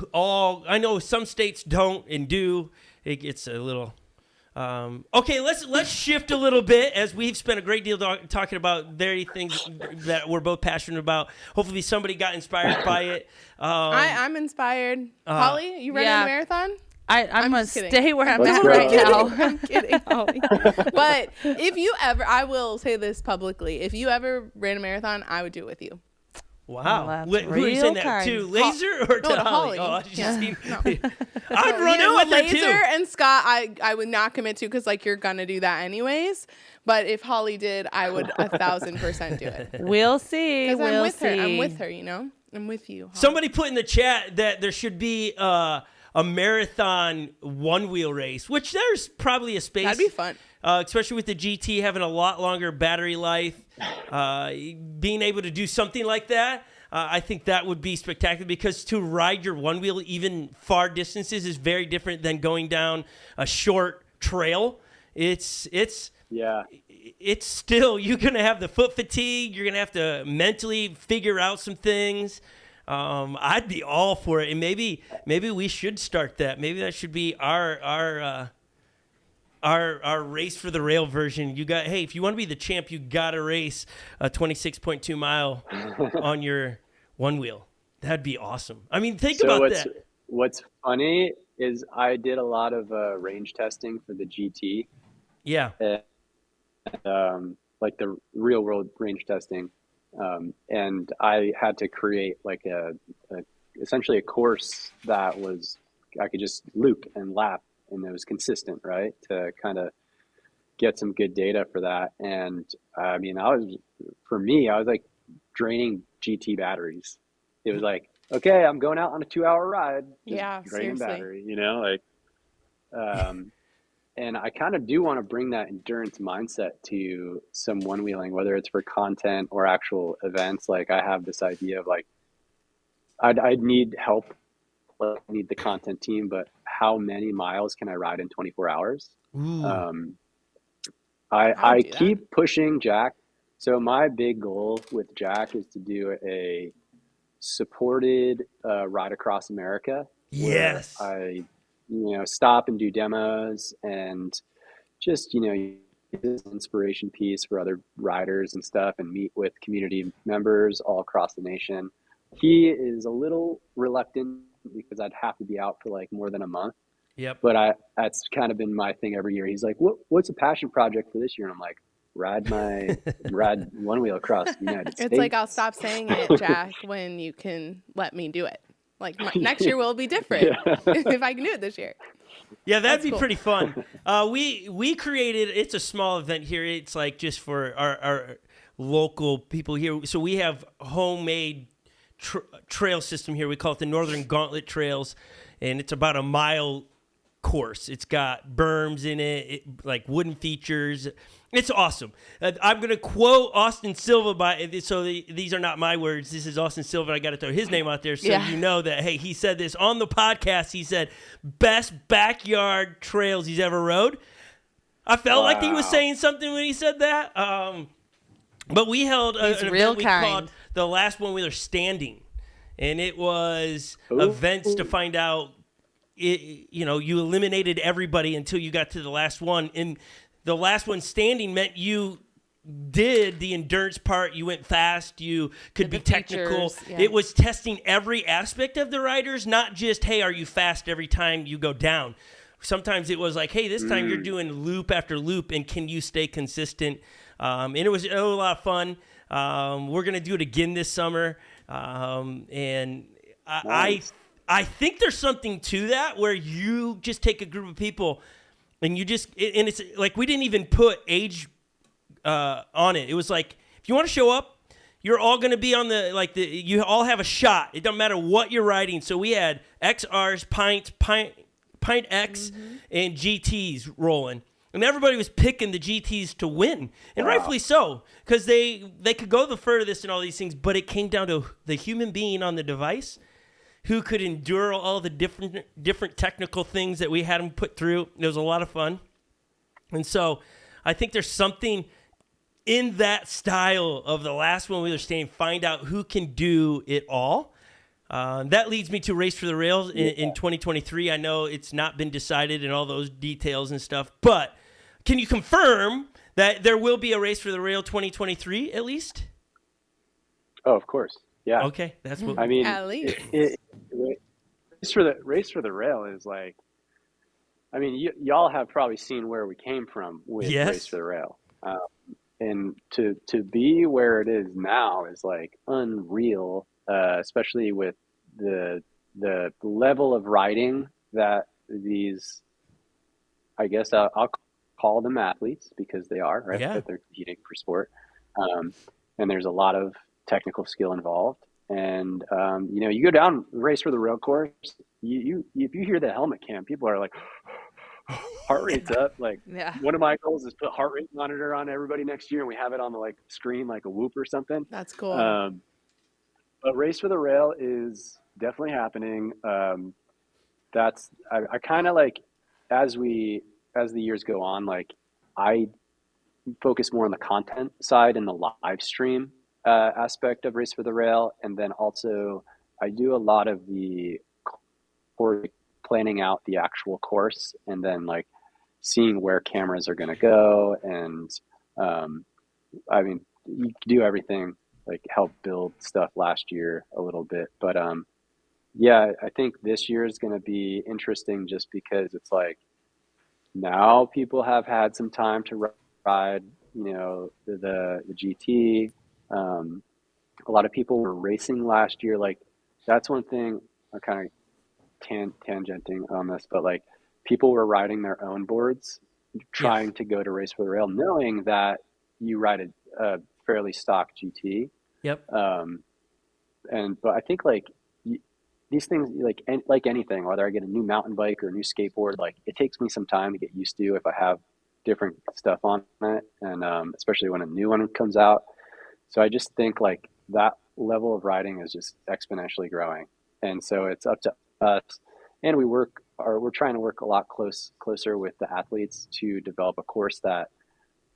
I know some states don't and do. It gets a little. Okay, let's shift a little bit, as we've spent a great deal talking about very things that we're both passionate about. Hopefully somebody got inspired by it. I'm inspired. Holly, you running a marathon? I'm going to stay where I'm Let's at go. right now. I'm kidding, Holly. But if you ever, I will say this publicly, if you ever ran a marathon, I would do it with you. Wow. Well, Who are you saying that kind. to? LAZOR or to Holly? Holly. Oh, I just seen. No. I'd run it with her LAZOR too. and Scott, I would not commit to, because like you're gonna do that anyways. But if Holly did, I would 1,000% do it. We'll see. Because We'll I'm with her. see. I'm with her. I'm with you. Holly. Somebody put in the chat that there should be a marathon one-wheel race, which there's probably a space. That'd be fun. Especially with the GT having a lot longer battery life. Being able to do something like that, I think that would be spectacular, because to ride your one wheel even far distances is very different than going down a short trail. It's still, you're going to have the foot fatigue. You're going to have to mentally figure out some things. I'd be all for it. And maybe we should start that. Maybe that should be our race for the rail version. Hey, if you want to be the champ, you got to race a 26.2 mile on your one wheel. That'd be awesome. I mean, think about that. What's funny is I did a lot of range testing for the GT. Yeah. Like the real world range testing. And I had to create like essentially a course that I could just loop and lap, and it was consistent, right? To kind of get some good data for that. And I mean, I was like draining GT batteries. It was like, okay, I'm going out on a 2-hour ride. Yeah, draining seriously. battery, and I kind of do want to bring that endurance mindset to some one wheeling, whether it's for content or actual events. Like I have this idea of like, I'd need help. Like, I need the content team, but how many miles can I ride in 24 hours? Ooh. I would I do that. keep pushing Jack. So my big goal with Jack is to do a supported ride across America, where Yes. I, stop and do demos and just, use an inspiration piece for other riders and stuff, and meet with community members all across the nation. He is a little reluctant because I'd have to be out for like more than a month. Yep. But that's kind of been my thing every year. He's like, what's a passion project for this year? And I'm like, ride Onewheel across the United States. It's like, I'll stop saying it, Jack, when you can let me do it. Like, next year will be different if I can do it this year. Yeah, that'd That's be cool. pretty fun. We created, it's a small event here. It's like just for our local people here. So we have homemade trail system here. We call it the Northern Gauntlet Trails, and it's about a mile course. It's got berms in it, like wooden features. It's awesome. I'm going to quote Austin Silva these are not my words. This is Austin Silva. I got to throw his name out there so you know that, hey, he said this on the podcast. He said, best backyard trails he's ever rode. I felt like he was saying something when he said that. But we held an event we called the Last One-Wheeler Standing. And it was events to find out, you eliminated everybody until you got to the last one. And the last one standing meant you did the endurance part. You went fast. You could be technical. Yeah. It was testing every aspect of the riders, not just, hey, are you fast every time you go down? Sometimes it was like, hey, this time you're doing loop after loop, and can you stay consistent? And it was a lot of fun. We're going to do it again this summer. And Nice. I think there's something to that where you just take a group of people and and it's like, we didn't even put age on it. It was like, if you want to show up, you're all going to be on you all have a shot. It doesn't matter what you're riding. So we had XRs, Pint X, and GTs rolling. And everybody was picking the GTs to win, and rightfully so, because they could go the furthest and all these things, but it came down to the human being on the device who could endure all the different technical things that we had them put through. It was a lot of fun. And so I think there's something in that style of the Last One-Wheeler Standing, find out who can do it all. That leads me to Race for the Rails in 2023. I know it's not been decided and all those details and stuff, but can you confirm that there will be a Race for the Rail 2023 at least? Oh, of course. Yeah. Okay, that's what I mean, At least. Race for the Rail is like, I mean, y'all have probably seen where we came from with Yes. Race for the Rail. And to be where it is now is like unreal, especially with the level of riding that these, I guess I'll call them athletes, because they are, right? Yeah. That they're competing for sport. And there's a lot of technical skill involved. And, you go down Race for the Rail course, if you hear the helmet cam, people are like, heart rate's up. Like, one of my goals is put heart rate monitor on everybody next year, and we have it on the screen like a Whoop or something. That's cool. But Race for the Rail is definitely happening. I kind of like, as the years go on, I focus more on the content side and the live stream aspect of Race for the Rail, and then also I do a lot of the planning out the actual course, and then seeing where cameras are going to go, and I mean, you do everything, help build stuff last year a little bit, but yeah, I think this year is going to be interesting just because it's now people have had some time to ride, the GT. A lot of people were racing last year. That's one thing. I'm kind of tangenting on this, but people were riding their own boards, trying to go to Race for the Rail, knowing that you ride a fairly stock GT. Yep. But I think these things, like anything, whether I get a new mountain bike or a new skateboard, it takes me some time to get used to if I have different stuff on it, and especially when a new one comes out. So I just think that level of riding is just exponentially growing. And so it's up to us. And we're trying to work a lot closer with the athletes to develop a course that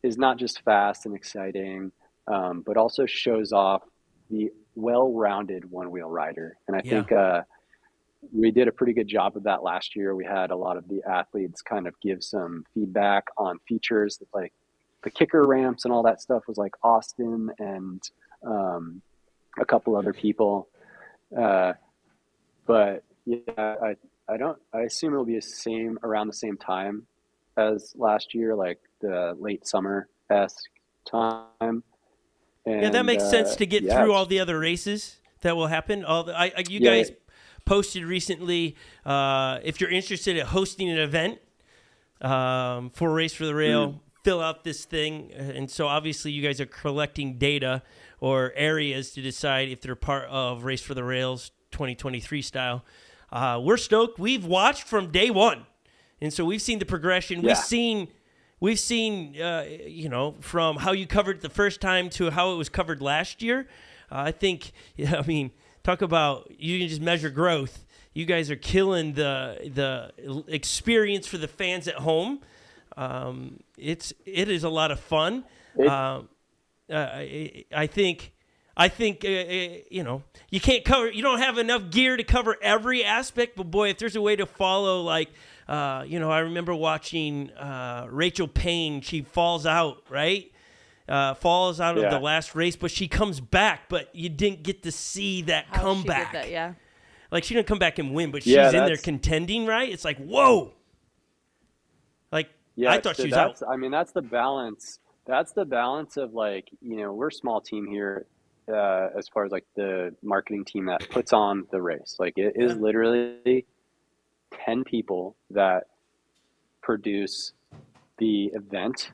is not just fast and exciting, but also shows off the well-rounded one-wheel rider. And I think we did a pretty good job of that last year. We had a lot of the athletes kind of give some feedback on features that, like the kicker ramps and all that stuff was like Austin and a couple other people. But yeah, I assume it'll be around the same time as last year, like the late summer-esque time. And, that makes sense to get through all the other races that will happen. You guys posted recently, if you're interested in hosting an event for Race for the Rail, fill out this thing. And so obviously you guys are collecting data or areas to decide if they're part of Race for the Rails 2023 style. We're stoked. We've watched from day one. And so we've seen the progression. Yeah. We've seen, from how you covered it the first time to how it was covered last year. I think, talk about, you can just measure growth. You guys are killing the experience for the fans at home. It is a lot of fun. I think you can't cover. You don't have enough gear to cover every aspect. But boy, if there's a way to follow, I remember watching Rachel Payne. She falls out, right? Falls out of the last race, but she comes back. But you didn't get to see that comeback. She did that, Like she didn't come back and win, but she's in there contending, right? It's like, whoa. I thought she was out. I mean, that's the balance. That's the balance of we're a small team here as far as the marketing team that puts on the race. It is literally 10 people that produce the event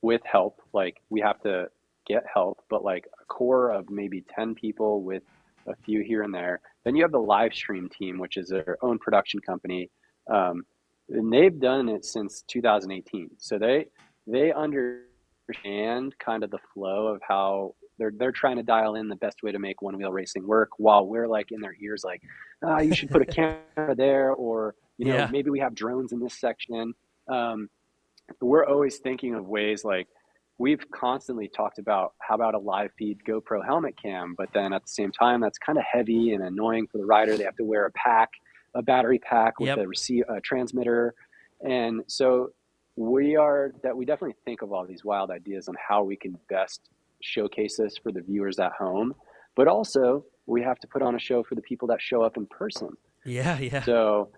with help. We have to get help, but a core of maybe 10 people with a few here and there. Then you have the live stream team, which is their own production company. And they've done it since 2018. So they understand kind of the flow of how they're trying to dial in the best way to make one wheel racing work, while we're in their ears you should put a camera there, or maybe we have drones in this section. We're always thinking of ways, we've constantly talked about how about a live feed GoPro helmet cam, but then at the same time that's kind of heavy and annoying for the rider. They have to wear a battery pack with a transmitter. And so we definitely think of all these wild ideas on how we can best showcase this for the viewers at home, but also we have to put on a show for the people that show up in person. Yeah. So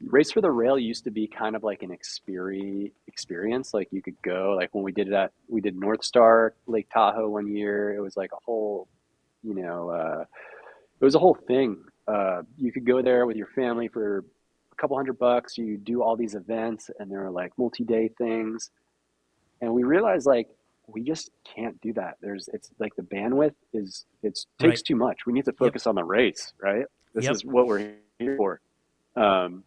Race for the Rail used to be kind of like an experience. You could go, when we did North Star Lake Tahoe one year, it was a whole, it was a whole thing. You could go there with your family for a couple $100. You do all these events, and they're multi-day things. And we realized we just can't do that. It's the bandwidth takes too much. We need to focus on the race, right? This is what we're here for. And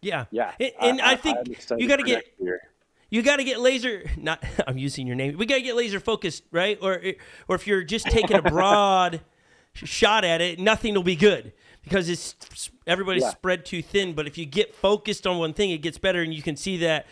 I think you got to get laser. Not I'm using your name. We got to get laser focused, right? Or if you're just taking a broad shot at it, nothing will be good because everybody's spread too thin. But if you get focused on one thing, it gets better, and you can see that.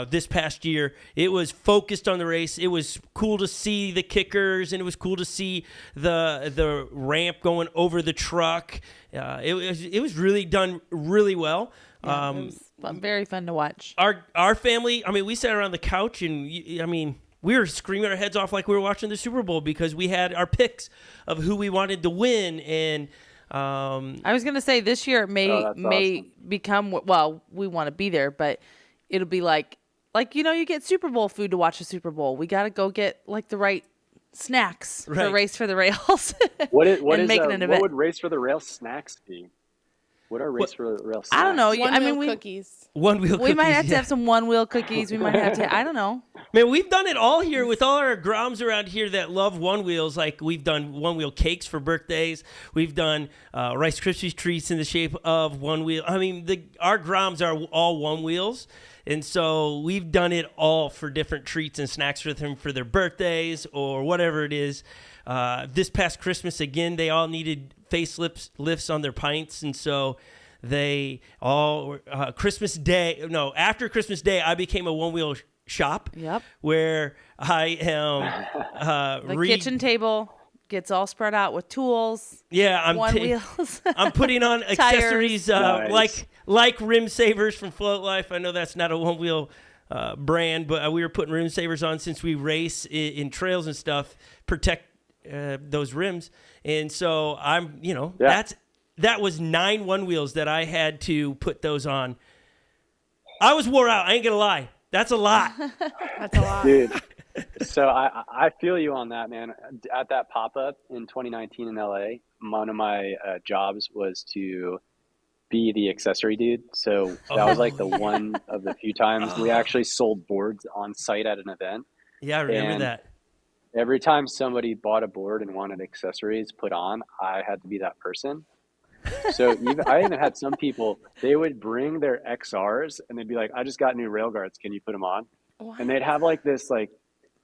This past year, it was focused on the race. It was cool to see the kickers, and it was cool to see the ramp going over the truck. It was really done really well. It was very fun to watch. Our family, we sat around the couch, and we were screaming our heads off like we were watching the Super Bowl because we had our picks of who we wanted to win. And I was going to say this year it may become, we want to be there, but it'll be you get Super Bowl food to watch the Super Bowl. We got to go get the right snacks for Race for the Rails. What would Race for the Rails snacks be? What are Race for the Rails snacks? I don't know. One-wheel cookies. One-wheel cookies. We might have to have some one-wheel cookies. We might have to, I don't know. Man, we've done it all here with all our groms around here that love one wheels. Like we've done one wheel cakes for birthdays. We've done Rice Krispies treats in the shape of one wheel. I mean, our groms are all one wheels. And so we've done it all for different treats and snacks with them for their birthdays or whatever it is. This past Christmas, again, they all needed lifts on their pints. And so they all, after Christmas Day, I became a one-wheel shop. Yep. Where I am the kitchen table gets all spread out with tools. Yeah, I'm wheels. I'm putting on accessories Nice. like rim savers from Float Life. I know that's not a one wheel brand, but we were putting rim savers on since we race in trails and stuff, protect those rims. And so I'm, that was 9 one wheels that I had to put those on. I was wore out. I ain't gonna lie. That's a lot. That's a lot. Dude, so I feel you on that, man. At that pop-up in 2019 in LA, one of my jobs was to be the accessory dude. So that was like the one of the few times we actually sold boards on site at an event. Yeah, I remember that. Every time somebody bought a board and wanted accessories put on, I had to be that person. So I even had some people, they would bring their XRs and they'd be like, I just got new rail guards. Can you put them on? What? And they'd have like this like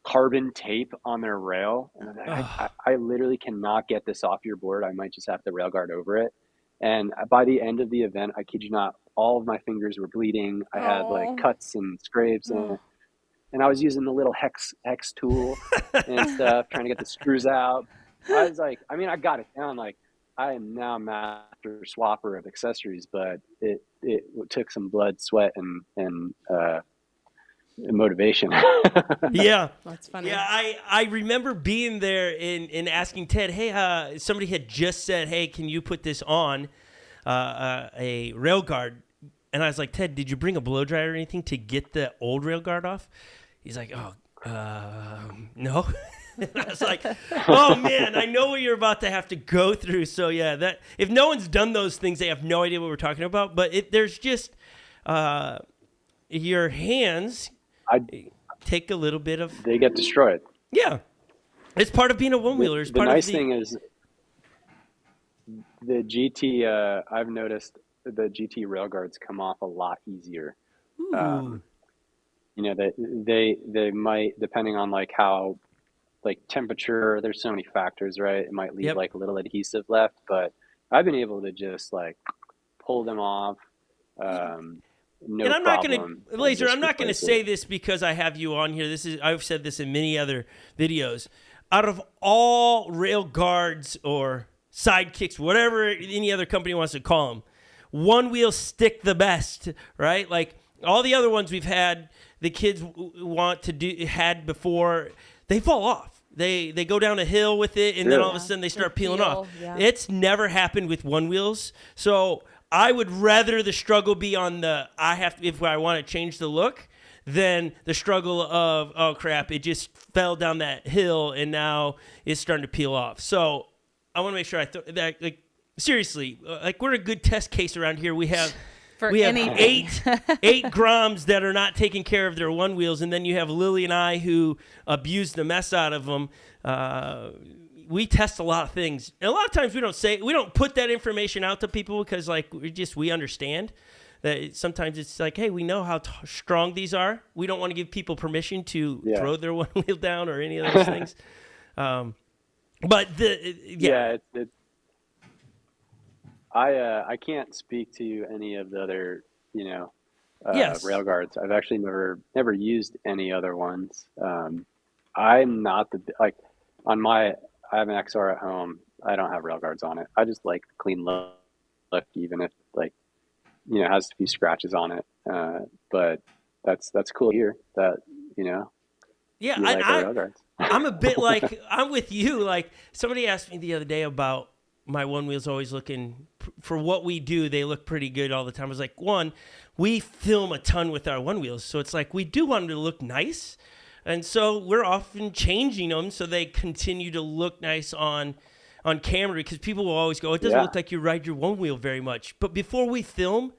carbon tape on their rail. And I'm like, I literally cannot get this off your board. I might just have to rail guard over it. And by the end of the event, I kid you not, all of my fingers were bleeding. I had like cuts and scrapes and I was using the little hex tool and stuff, trying to get the screws out. I was like, I mean, I got it down. Like, I am now a master swapper of accessories, but it took some blood, sweat, and motivation. Yeah. That's funny. Yeah, I remember being there and asking Ted, hey, somebody had just said, hey, can you put this on a rail guard? And I was like, Ted, did you bring a blow dryer or anything to get the old rail guard off? He's like, no. And I was like, oh man, I know what you're about to have to go through. So yeah, that if no one's done those things, they have no idea what we're talking about. But there's just your hands take a little bit of. They get destroyed. Yeah, it's part of being a one wheeler. The nice thing is the GT. I've noticed the GT rail guards come off a lot easier. They might, depending on like how. Like temperature, there's so many factors, right? It might leave like a little adhesive left, but I've been able to just like pull them off. No and I'm not going to, LAZOR, I'm not going to say this because I have you on here. I've said this in many other videos. Out of all rail guards or sidekicks, whatever any other company wants to call them, one wheel stick the best, right? Like all the other ones we've had, the kids had before. They fall off. They go down a hill with it, and then all of a sudden they start peeling off. Yeah. It's never happened with one wheels. So I would rather the struggle be on if I want to change the look, than the struggle of, oh crap, it just fell down that hill and now it's starting to peel off. So I want to make sure seriously, like we're a good test case around here. We have. We have eight groms that are not taking care of their one wheels, and then you have Lily and I who abuse the mess out of them. We test a lot of things, and a lot of times we don't put that information out to people because like we understand that sometimes it's like, hey, we know how strong these are. We don't want to give people permission to throw their one wheel down or any of those things. I can't speak to any of the other, rail guards. I've actually never used any other ones. I'm not I have an XR at home. I don't have rail guards on it. I just like the clean look, even if it has a few scratches on it. But that's cool here that, Yeah, like rail guards. I'm a bit like, I'm with you. Like somebody asked me the other day about my one wheels always looking, for what we do, they look pretty good all the time. I was like, one, we film a ton with our one wheels. So it's like, we do want them to look nice. And so we're often changing them so they continue to look nice on camera, because people will always go, it doesn't look like you ride your one wheel very much. But before we film,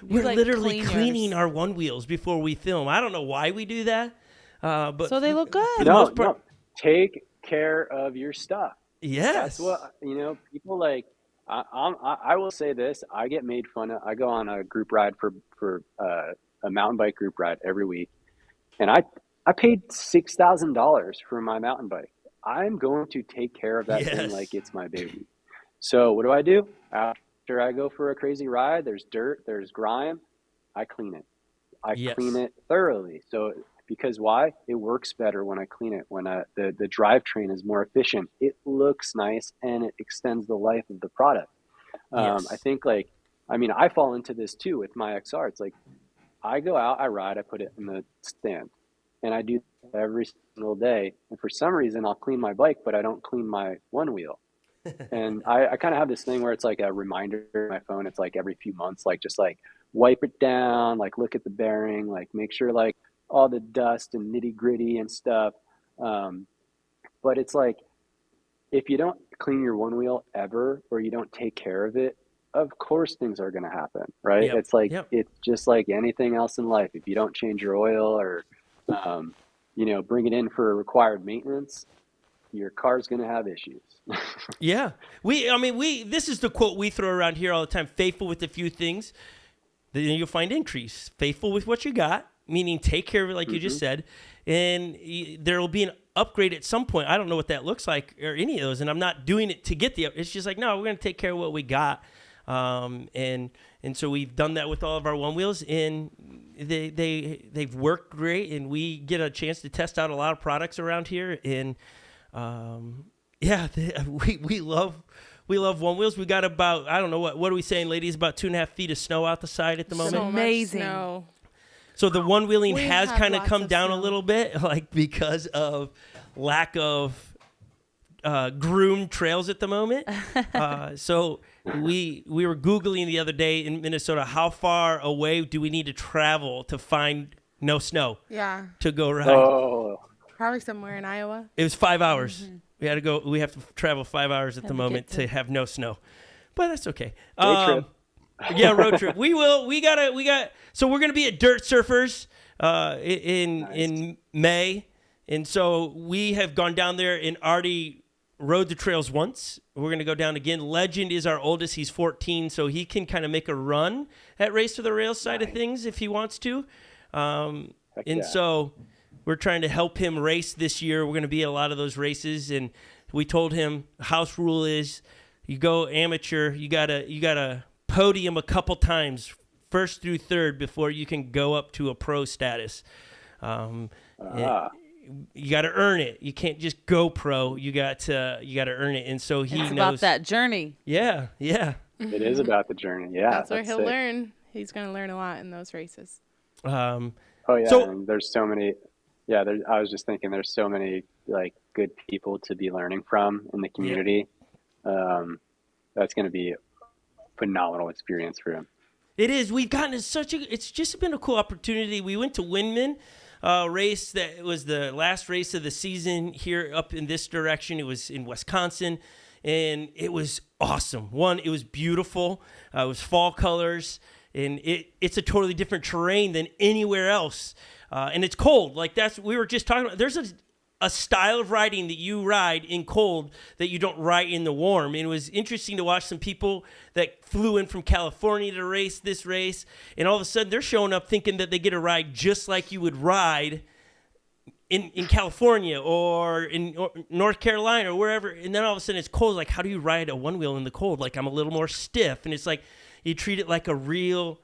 we're literally cleaning our one wheels before we film. I don't know why we do that. But So they look good. For the No, most part, no. Take care of your stuff. yes. That's what, people like. I will say this. I get made fun of. I go on a group ride for a mountain bike group ride every week, and I paid $6,000 for my mountain bike. I'm going to take care of that thing Yes. like it's my baby. So what do? After I go for a crazy ride, there's dirt, there's grime. I clean it. I Yes. clean it thoroughly. So because why? It works better when I clean it. When the drivetrain is more efficient, it looks nice and it extends the life of the product. Yes. I think I fall into this too with my XR. It's like I go out, I ride, I put it in the stand, and I do that every single day. And for some reason, I'll clean my bike, but I don't clean my one wheel. And I kind of have this thing where it's like a reminder on my phone. It's like every few months, like just like wipe it down, like look at the bearing, like make sure like all the dust and nitty gritty and stuff. But it's like, if you don't clean your one wheel ever, or you don't take care of it, of course things are going to happen, right? Yep. It's like, Yep. it's just like anything else in life. If you don't change your oil or, bring it in for required maintenance, your car's going to have issues. Yeah. This is the quote we throw around here all the time: faithful with a few things, then you'll find increase. Faithful with what you got, meaning take care of it like you just said, and there will be an upgrade at some point. I don't know what that looks like or any of those, and I'm not doing it to get it's just like, no, we're going to take care of what we got. And so we've done that with all of our one wheels, and they've worked great, and we get a chance to test out a lot of products around here, and we love one wheels. We got about, I don't know, what are we saying, ladies? About 2.5 feet of snow out the side at the moment. So much Amazing. snow. So the one wheeling We has have kind of lots come of down a snow. little bit, like because of lack of groomed trails at the moment. So we were Googling the other day in Minnesota, how far away do we need to travel to find no snow Yeah, to go ride? Oh, probably somewhere in Iowa. It was 5 hours. We have to travel 5 hours at the to moment get to have no snow, but that's okay. Day trip. Yeah, road trip. We got. So we're gonna be at Dirt Surfers in May, and so we have gone down there and already rode the trails once. We're gonna go down again. Legend is our oldest. He's 14, so he can kind of make a run at Race to the Rails side of things if he wants to. And yeah. so we're trying to help him race this year. We're gonna be at a lot of those races, and we told him house rule is you go amateur, you gotta podium a couple times, first through third, before you can go up to a pro status. You got to earn it. You can't just go pro. You got to earn it. And so he It's knows about that journey. Yeah. it is about the journey. Yeah, That's where he'll sick. learn. He's going to learn a lot in those races. Oh yeah, So- and there's so many. Yeah, I was just thinking, there's so many like good people to be learning from in the community. That's going to be a phenomenal experience for him. It is. We've gotten it's just been a cool opportunity. We went to Windman race. That was the last race of the season here up in this direction. It was in Wisconsin, and it was awesome. One, it was beautiful. It was fall colors, and it's a totally different terrain than anywhere else. And it's cold. Like we were just talking about. There's a style of riding that you ride in cold that you don't ride in the warm. And it was interesting to watch some people that flew in from California to race this race, and all of a sudden they're showing up thinking that they get a ride just like you would ride in California or in North Carolina or wherever. And then all of a sudden it's cold. Like, how do you ride a one wheel in the cold? Like, I'm a little more stiff. And it's like you treat it like a real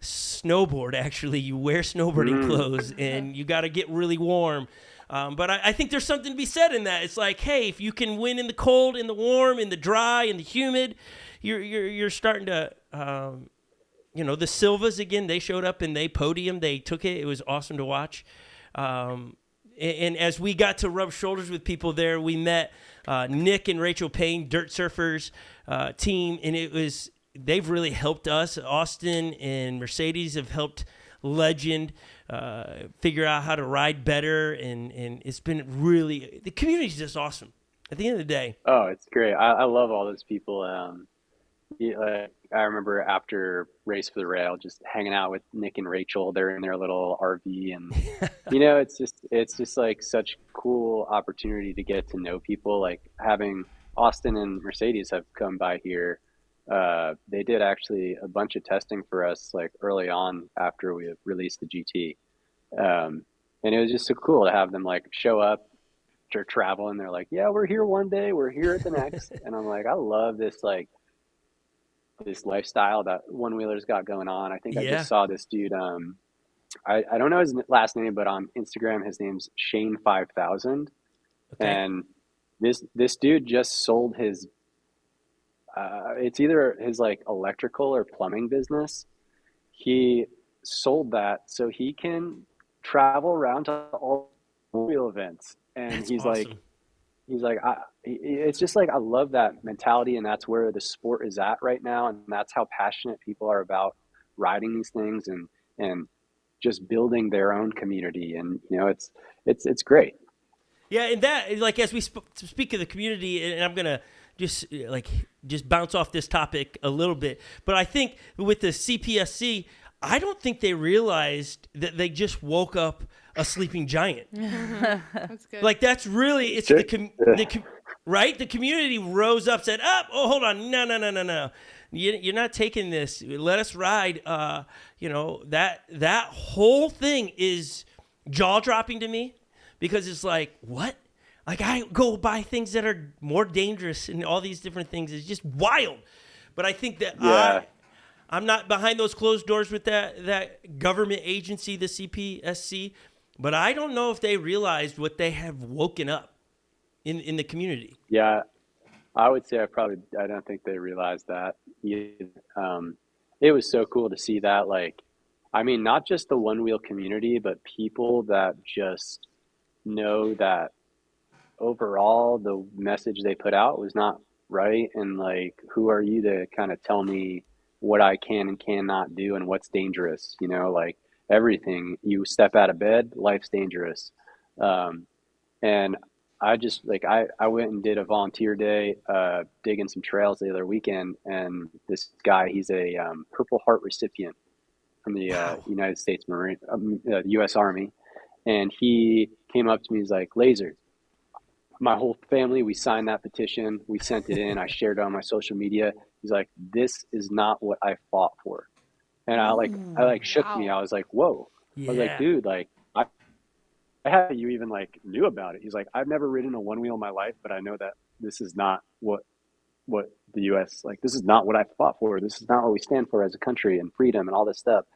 snowboard. Actually, you wear snowboarding clothes and you got to get really warm. But I think there's something to be said in that. It's like, hey, if you can win in the cold, in the warm, in the dry, in the humid, you're starting to, the Silvas again. They showed up and they podiumed. They took it. It was awesome to watch. And as we got to rub shoulders with people there, we met Nick and Rachel Payne, Dirt Surfers team, and they've really helped us. Austin and Mercedes have helped Legend figure out how to ride better, and it's been really, the community's just awesome at the end of the day. Oh, it's great. I love all those people. Like, I remember after Race for the Rail, just hanging out with Nick and Rachel. They're in their little RV, and it's just like such cool opportunity to get to know people. Like having Austin and Mercedes have come by here. They did actually a bunch of testing for us like early on after we released the GT, and it was just so cool to have them like show up or travel, and they're like, "Yeah, we're here one day, we're here at the next," and I'm like, I love this like this lifestyle that one wheelers got going on. I think I Yeah. just saw this dude. I don't know his last name, but on Instagram, his name's Shane 5000, Okay. and this dude just sold his. It's either his like electrical or plumbing business. He sold that so he can travel around to all wheel events, and That's he's like, awesome. it's just like I love that mentality, and that's where the sport is at right now, and that's how passionate people are about riding these things and just building their own community, and it's great. Yeah, and that like as we speak of the community, and I'm gonna just bounce off this topic a little bit, but I think with the CPSC, I don't think they realized that they just woke up a sleeping giant. That's good. Like that's really it's Sure. right. The community rose up, said, "Up! Oh, hold on, no. You're not taking this. Let us ride." That whole thing is jaw dropping to me because it's like what? Like I go buy things that are more dangerous and all these different things. It's just wild. But I think that Yeah. I'm not behind those closed doors with that government agency, the CPSC. But I don't know if they realized what they have woken up in the community. Yeah, I would say I don't think they realized that either. It was so cool to see that, like, I mean, not just the one wheel community, but people that just know that overall the message they put out was not right. And like, who are you to kind of tell me what I can and cannot do and what's dangerous? Like everything you step out of bed, life's dangerous. And I just like I went and did a volunteer day digging some trails the other weekend, and this guy, he's a Purple Heart recipient from the Wow. United States Marine, U.S. Army, and he came up to me. He's like, "Laser, my whole family, we signed that petition. We sent it in. I shared it on my social media." He's like, "This is not what I fought for," and I shook me. Wow. I was like, "Whoa!" I was like, Yeah. "Dude, like." I had you even like knew about it. He's like, I've never ridden a one wheel in my life, but I know that this is not what the U.S. like. This is not what I fought for. This is not what we stand for as a country and freedom and all this stuff.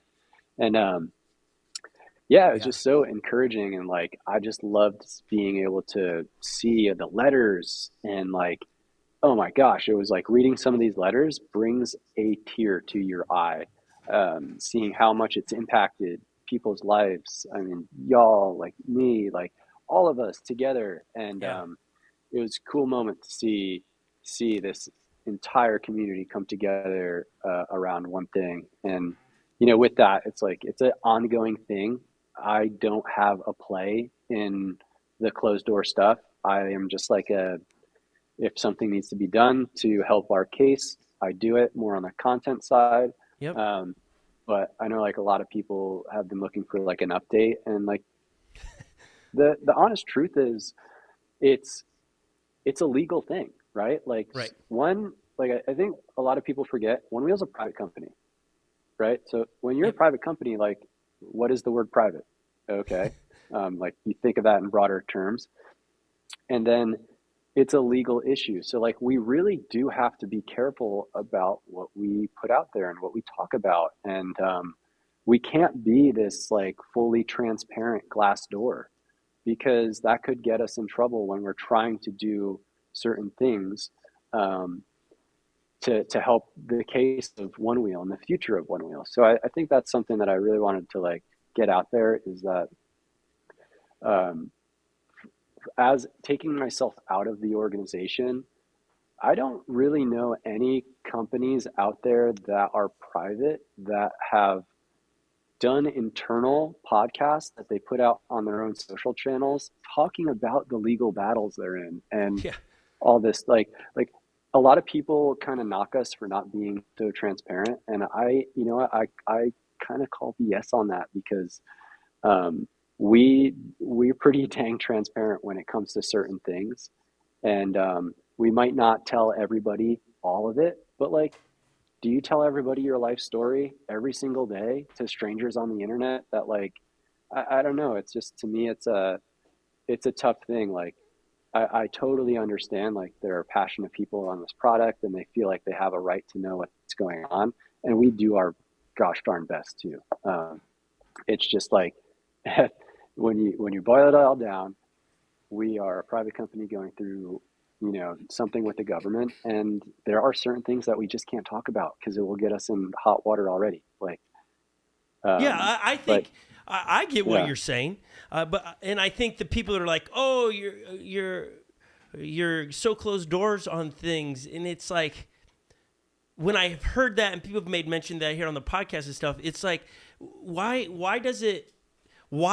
And yeah, it was Yeah. just so encouraging, and like I just loved being able to see the letters and like, oh my gosh, it was like reading some of these letters brings a tear to your eye, seeing how much it's impacted people's lives. I mean, y'all, like me, like all of us together, and Yeah. it was a cool moment to see this entire community come together around one thing. And with that, it's like it's an ongoing thing. I don't have a play in the closed door stuff. I am just like if something needs to be done to help our case, I do it more on the content side. Yep. But I know like a lot of people have been looking for like an update, and like the honest truth is it's a legal thing, right? Like Right. I think a lot of people forget Onewheel's a private company, right? So when you're Yep. a private company, like what is the word private? Okay. Like you think of that in broader terms. And then it's a legal issue. So like we really do have to be careful about what we put out there and what we talk about. And we can't be this like fully transparent glass door, because that could get us in trouble when we're trying to do certain things to help the case of one wheel and the future of one wheel. So I think that's something that I really wanted to like get out there, is that as taking myself out of the organization, I don't really know any companies out there that are private that have done internal podcasts that they put out on their own social channels talking about the legal battles they're in and Yeah. all this like a lot of people kind of knock us for not being so transparent, and I kind of call BS on that because we're pretty dang transparent when it comes to certain things, and we might not tell everybody all of it, but like, do you tell everybody your life story every single day to strangers on the internet? That like, I don't know. It's just, to me, it's a tough thing. Like, I totally understand, like, there are passionate people on this product and they feel like they have a right to know what's going on. And we do our gosh darn best too. It's just like, when you boil it all down, we are a private company going through, something with the government. And there are certain things that we just can't talk about because it will get us in hot water already. Like, I think I get what Yeah. you're saying, and I think the people that are like, "Oh, you're so closed doors on things," and it's like, when I've heard that and people have made mention that here on the podcast and stuff, it's like, why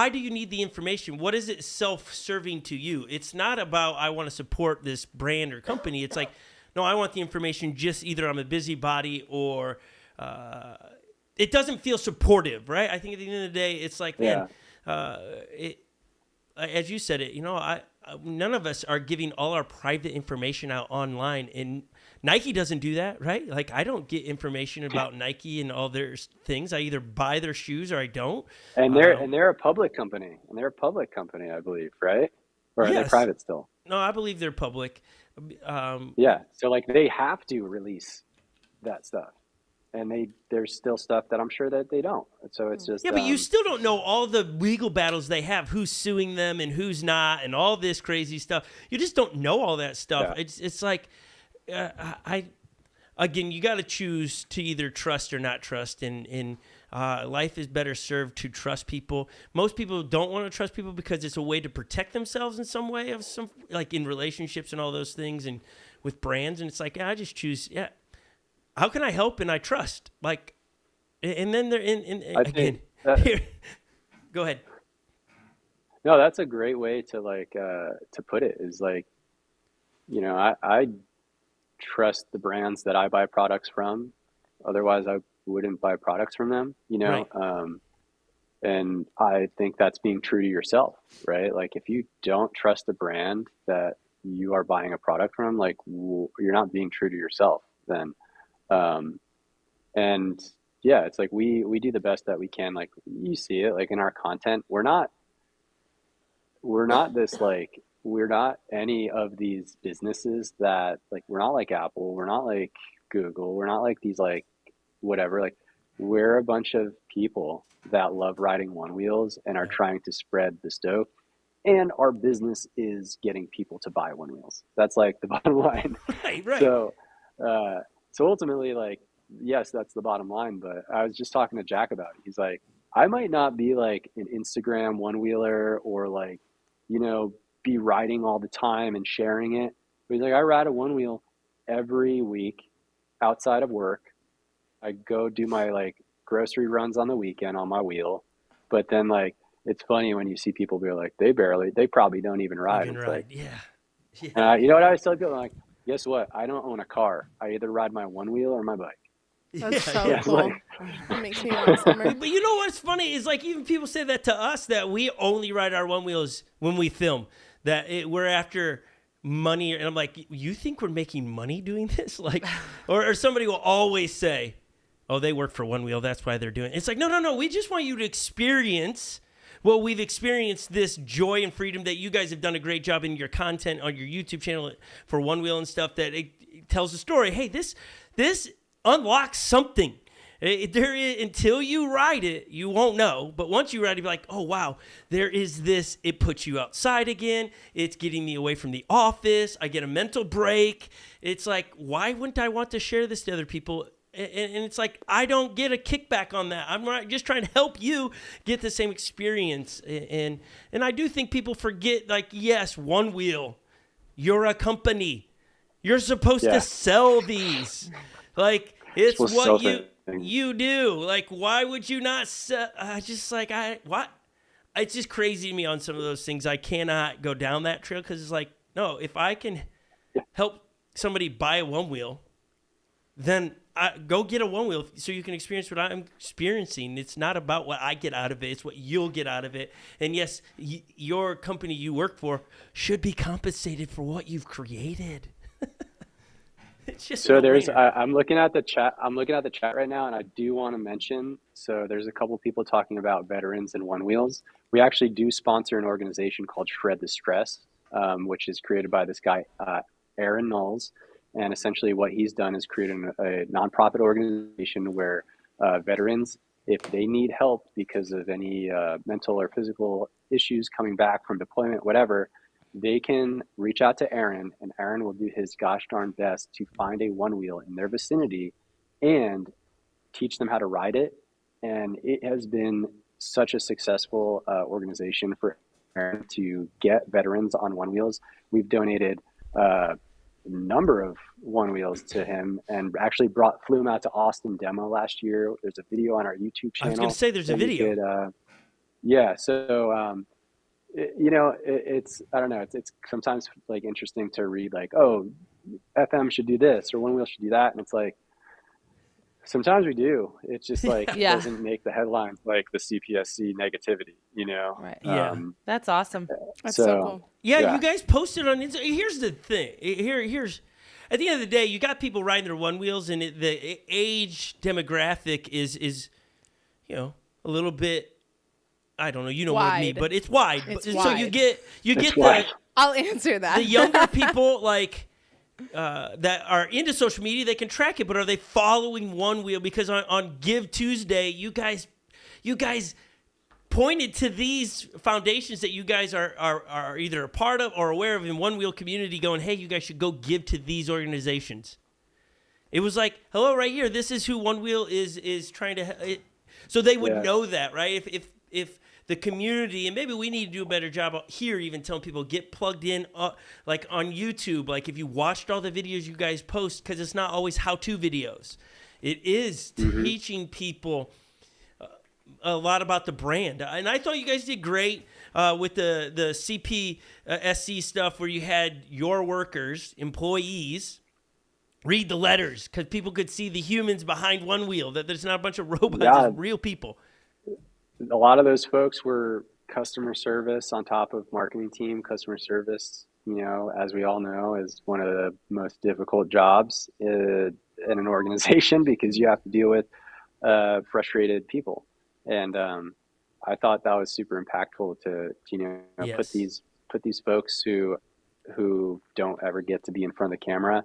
do you need the information? What is it self-serving to you? It's not about, I want to support this brand or company. It's like, no, I want the information, just either I'm a busybody or it doesn't feel supportive, right? I think at the end of the day, it's like, man, as you said it, none of us are giving all our private information out online, and Nike doesn't do that, right? Like, I don't get information about Nike and all their things. I either buy their shoes or I don't. And they're a public company, I believe, right? Or are they Yes. private still? No, I believe they're public. Yeah. So like, they have to release that stuff, and there's still stuff that I'm sure that they don't. So it's just, Yeah, but you still don't know all the legal battles they have, who's suing them and who's not, and all this crazy stuff. You just don't know all that stuff. Yeah. It's like, again, you got to choose to either trust or not trust, and life is better served to trust people. Most people don't want to trust people because it's a way to protect themselves in some way, like in relationships and all those things, and with brands. And it's like, I just choose, how can I help? And I trust, like, and then they're again. Here, go ahead. No, that's a great way to to put it, is like, I trust the brands that I buy products from. Otherwise, I wouldn't buy products from them, Right. And I think that's being true to yourself, right? Like, if you don't trust the brand that you are buying a product from, like, you're not being true to yourself then. And yeah, it's like, we do the best that we can. Like, you see it, like, in our content, we're not this, like, we're not any of these businesses that, like, we're not like Apple, we're not like Google, we're not like these, like, whatever. Like, we're a bunch of people that love riding one wheels and are trying to spread the Stoke, and our business is getting people to buy one wheels. That's like the bottom line. Right. So ultimately, like, yes, that's the bottom line. But I was just talking to Jack about it. He's like, I might not be like an Instagram one wheeler or like, be riding all the time and sharing it. But he's like, I ride a one wheel every week outside of work. I go do my like grocery runs on the weekend on my wheel. But then, like, it's funny when you see people be like, they probably don't even ride. It's like, you know what I always tell people? I'm like, guess what? I don't own a car. I either ride my one wheel or my bike. That's so Yeah, cool. like- It makes me want summer. But you know what's funny is, like, even people say that to us, that we only ride our one wheels when we film, that we're after money. And I'm like, you think we're making money doing this? Like, or somebody will always say, oh, they work for One Wheel, that's why they're doing it. It's like, no. We just want you to experience what we've experienced, this joy and freedom that you guys have done a great job in your content on your YouTube channel for One Wheel and stuff, that it tells a story. Hey, this unlocks something. Until you ride it, you won't know. But once you ride it, you'll be like, oh, wow, there is this. It puts you outside again. It's getting me away from the office. I get a mental break. It's like, why wouldn't I want to share this to other people? And it's like, I don't get a kickback on that. I'm just trying to help you get the same experience. And I do think people forget, like, yes, One Wheel, you're a company. You're supposed to sell these. Like, it's what you do. Like, why would you not sell? What? It's just crazy to me on some of those things. I cannot go down that trail because it's like, no, if I can help somebody buy a one wheel, then go get a one wheel so you can experience what I'm experiencing. It's not about what I get out of it. It's what you'll get out of it. And yes, your company you work for should be compensated for what you've created. It's just So I'm looking at the chat. I'm looking at the chat right now, and I do want to mention. So there's a couple people talking about veterans and one wheels. We actually do sponsor an organization called Shred the Stress, which is created by this guy, Aaron Knowles. And essentially what he's done is created a nonprofit organization where veterans, if they need help because of any mental or physical issues coming back from deployment, whatever, they can reach out to Aaron, and Aaron will do his gosh darn best to find a one wheel in their vicinity and teach them how to ride it. And it has been such a successful organization for Aaron to get veterans on one wheels. We've donated a number of one wheels to him, and actually flew him out to Austin demo last year. There's a video on our YouTube channel. I was going to say there's a video. Yeah. So, it's I don't know. It's sometimes like interesting to read like, oh, FM should do this or one wheel should do that, and it's like sometimes we do. It's just like it doesn't make the headlines like the CPSC negativity, Right. Yeah. That's awesome. That's so cool. Yeah, you guys posted on Instagram. Here's the thing. Here's at the end of the day, you got people riding their one wheels, and the age demographic is a little bit. I don't know. You know more than me, but it's wide. It's so wide. you get wide. I'll answer that. the younger people like that are into social media. They can track it, but are they following one wheel? Because on Give Tuesday, you guys pointed to these foundations that you guys are either a part of or aware of in Onewheel Community, going, hey, you guys should go give to these organizations. It was like, hello, right here. This is who Onewheel is trying to. So they would know that, right? If the community, and maybe we need to do a better job out here, even telling people get plugged in, like on YouTube. Like if you watched all the videos you guys post, because it's not always how-to videos. It is teaching people a lot about the brand. And I thought you guys did great with the CPSC stuff, where you had your workers, employees, read the letters because people could see the humans behind one wheel, that there's not a bunch of robots, it's real people. A lot of those folks were customer service on top of marketing team. Customer service, as we all know, is one of the most difficult jobs in an organization because you have to deal with frustrated people. And I thought that was super impactful to put these folks who don't ever get to be in front of the camera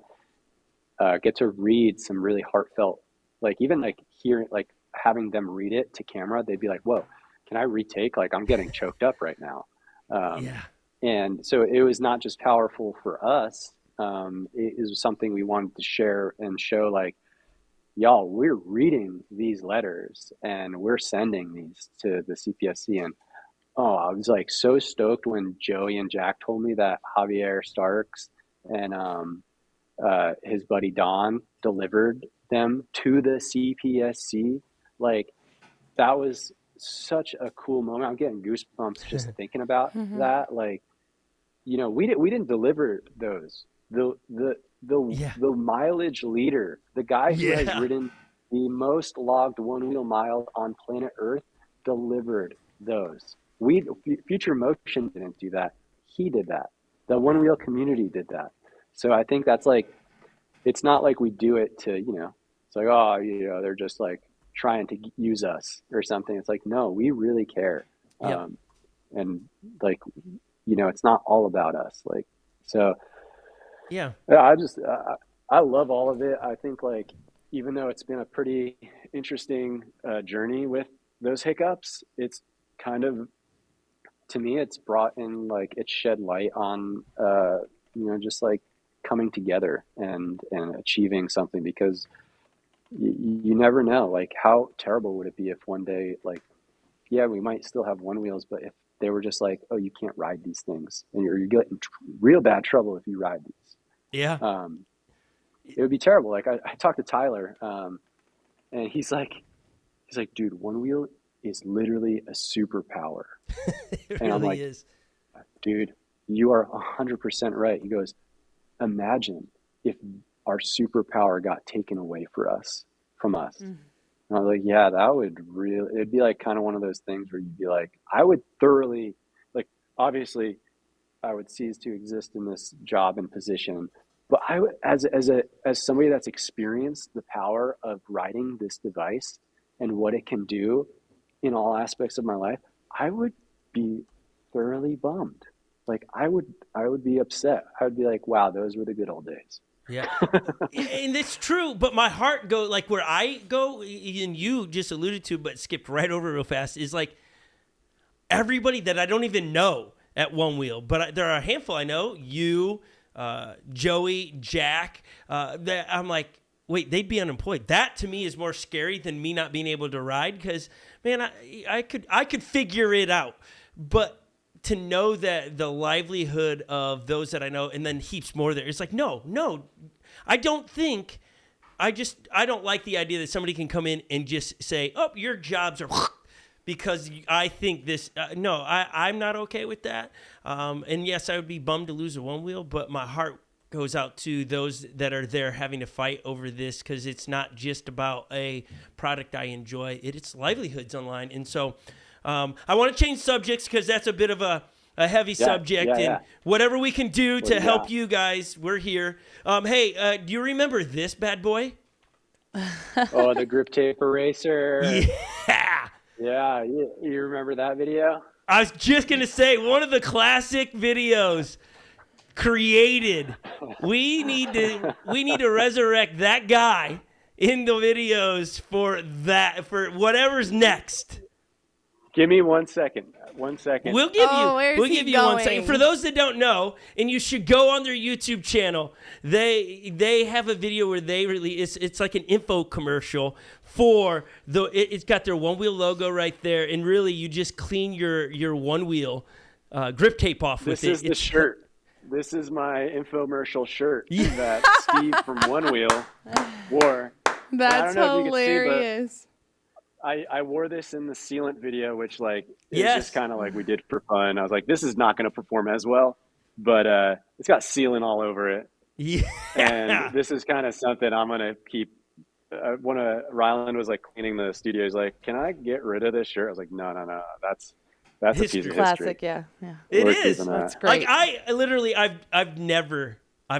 get to read some really heartfelt, like even like hearing, like having them read it to camera, they'd be like, whoa, can I retake? Like I'm getting choked up right now. And so it was not just powerful for us. It was something we wanted to share and show, like, y'all, we're reading these letters and we're sending these to the CPSC. And I was like so stoked when Joey and Jack told me that Javier Starks and his buddy Don delivered them to the CPSC. Like that was such a cool moment. I'm getting goosebumps just thinking about that. Like, we didn't deliver those. The mileage leader, the guy who has ridden the most logged one wheel miles on planet Earth, delivered those. Future Motion didn't do that. He did that. The Onewheel Community did that. So I think that's like, it's not like we do it to, it's like, they're just like trying to use us or something. It's like, no, we really care. And like, it's not all about us. Like, so I love all of it. I think like, even though it's been a pretty interesting journey with those hiccups, it's kind of, to me, it's brought in, like, it's shed light on, just like coming together and achieving something, because you never know, like, how terrible would it be if one day, like, we might still have one wheels, but if they were just like, oh, you can't ride these things, and you're getting real bad trouble if you ride these. It would be terrible. Like I talked to Tyler, and he's like, dude, one wheel is literally a superpower. It and I'm really like, is. Dude, you are 100% right. He goes, imagine if our superpower got taken away from us. And I was like, yeah, that would really, it'd be like kind of one of those things where you'd be like, I would thoroughly, like, obviously I would cease to exist in this job and position, but I would, as somebody that's experienced the power of riding this device and what it can do in all aspects of my life, I would be thoroughly bummed. Like I would be upset. I would be like, wow, those were the good old days. Yeah. And it's true, but my heart go like where I go, and you just alluded to, but skipped right over real fast, is like everybody that I don't even know at Onewheel, but there are a handful I know, you, Joey, Jack, that I'm like, wait, they'd be unemployed. That to me is more scary than me not being able to ride, because man, I could figure it out, but to know that the livelihood of those that I know, and then heaps more there, it's like, no, I don't like the idea that somebody can come in and just say, oh, your jobs are because I think this, no, I'm not okay with that. And yes, I would be bummed to lose a Onewheel, but my heart goes out to those that are there having to fight over this, because it's not just about a product I enjoy, it's livelihoods online. And so I want to change subjects because that's a bit of a heavy subject, and whatever we can do to help you guys, we're here. Hey, do you remember this bad boy? Oh, the grip tape eraser. Yeah. Yeah, you remember that video? I was just going to say, one of the classic videos created. We need to resurrect that guy in the videos for whatever's next. Give me 1 second. 1 second. We'll give you 1 second. For those that don't know, and you should go on their YouTube channel, they have a video where they release, it's like an info commercial for it's got their Onewheel logo right there, and really you just clean your Onewheel grip tape off with it. This is the shirt. This is my infomercial shirt that Steve from Onewheel wore. That's hilarious. I wore this in the sealant video, which like is just kind of like we did for fun. I was like, this is not going to perform as well, but it's got sealant all over it. Yeah. And this is kind of something I'm going to keep. Ryland was like cleaning the studio. He's like, can I get rid of this shirt? I was like, no. That's a piece of classic. history. Yeah. It is. That's great. Like I've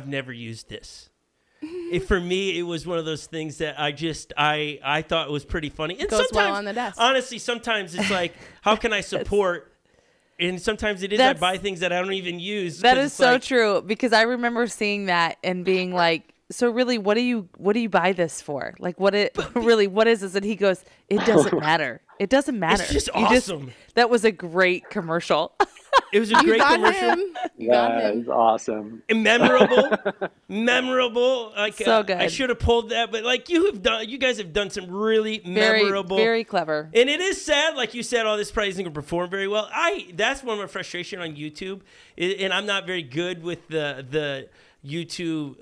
never used this. For me, it was one of those things that I thought was pretty funny. And goes sometimes, well on the desk. Honestly, sometimes it's like, how can I support? And sometimes it is I buy things that I don't even use. That is so true, because I remember seeing that and being like, so really, what do you buy this for? Like, what is this? And he goes, it doesn't matter. It doesn't matter. It's just awesome. That was a great commercial. It was a great commercial. You got him. It's awesome. And memorable. Like so good. I should have pulled that, but like you guys have done some really memorable, very clever. And it is sad, like you said, all this probably isn't going to perform very well. That's one of my frustration on YouTube, and I'm not very good with the YouTube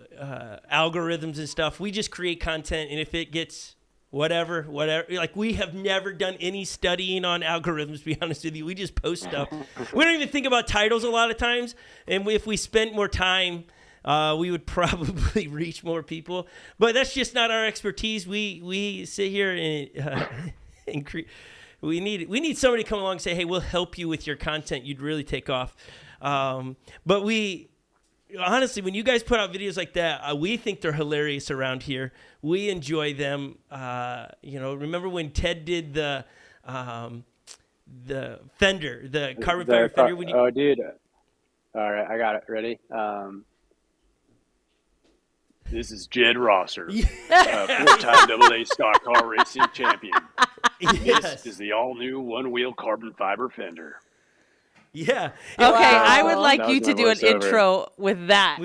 algorithms and stuff. We just create content, and if it gets whatever, like we have never done any studying on algorithms, to be honest with you. We just post stuff. We don't even think about titles a lot of times, and if we spent more time, we would probably reach more people, but that's just not our expertise. We sit here and we need somebody to come along and say, hey, we'll help you with your content. You'd really take off. But honestly, when you guys put out videos like that, we think they're hilarious around here. We enjoy them. Remember when Ted did the fender, the carbon fiber fender? Oh, dude. All right, I got it. Ready? This is Jed Rosser, four-time AA stock car racing champion. Yes. This is the all-new one-wheel carbon fiber fender. Yeah. Okay, Wow. I would like That you was to my do an voiceover. intro with that.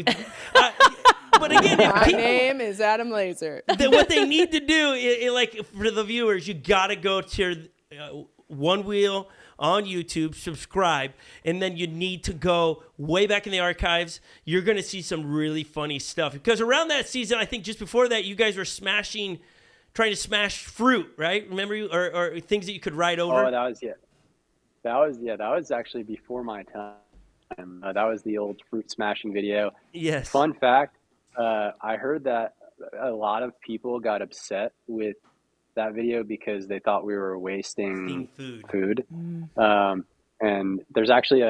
But again, if My people, name is Adam LAZOR. what they need to do, like for the viewers, you got to go to Onewheel on YouTube, subscribe, and then you need to go way back in the archives. You're going to see some really funny stuff. Because around that season, I think just before that, you guys were trying to smash fruit, right? Remember, or things that you could ride over? Oh, that was actually before my time. That was the old fruit smashing video. Yes. Fun fact, I heard that a lot of people got upset with that video because they thought we were wasting food. And there's actually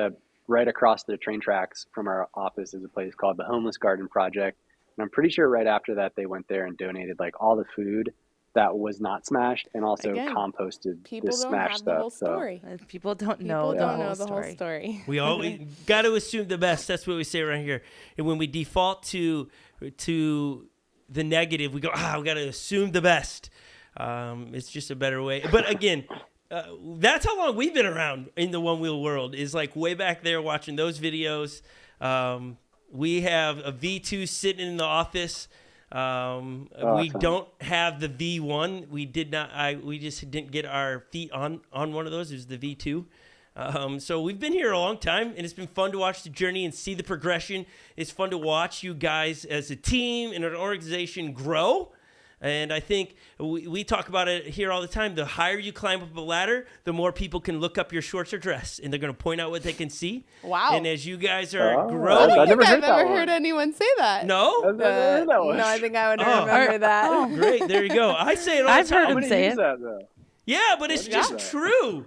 right across the train tracks from our office is a place called the Homeless Garden Project. And I'm pretty sure right after that, they went there and donated like all the food that was not smashed and also composted the People don't smashed have stuff. the whole story. People don't People know don't know the whole story. We always got to assume the best. That's what we say around here. And when we default to the negative, we go, we got to assume the best. It's just a better way. But again, that's how long we've been around in the one wheel world, is like way back there watching those videos. We have a V2 sitting in the office. We don't have the V1. We did not. We just didn't get our feet on one of those. It was the V2. So we've been here a long time, and it's been fun to watch the journey and see the progression. It's fun to watch you guys as a team and an organization grow. And I think we talk about it here all the time. The higher you climb up a ladder, the more people can look up your shorts or dress, and they're going to point out what they can see. Wow. And as you guys are I growing. don't think I've ever heard anyone say that. No? I've never heard that one. No, I think I would remember that. Oh, great. There you go. I say it all the time. I've heard him say it. That, though? Yeah, but it's just true.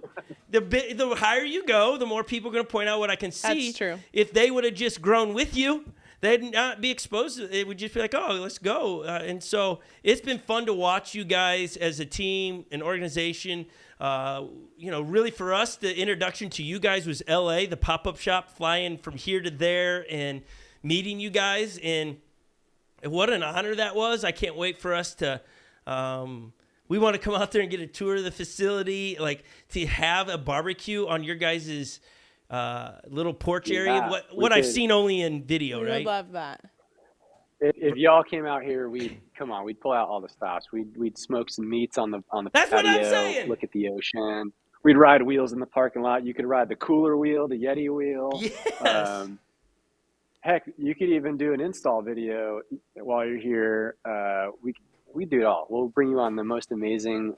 The higher you go, the more people are going to point out what I can see. That's true. If they would have just grown with you, they'd not be exposed to it. It would just be like, oh, let's go. And so it's been fun to watch you guys as a team, an organization. Really for us, the introduction to you guys was LA, the pop-up shop, flying from here to there and meeting you guys. And what an honor that was. I can't wait for us to we want to come out there and get a tour of the facility, like to have a barbecue on your guys' little porch area. What I've seen only in video, We right? would love that. If y'all came out here, we'd pull out all the stops. We'd smoke some meats on the That's patio, what I'm saying. Look at the ocean. We'd ride wheels in the parking lot. You could ride the cooler wheel, the Yeti wheel. Yes. Heck, you could even do an install video while you're here. We do it all. We'll bring you on the most amazing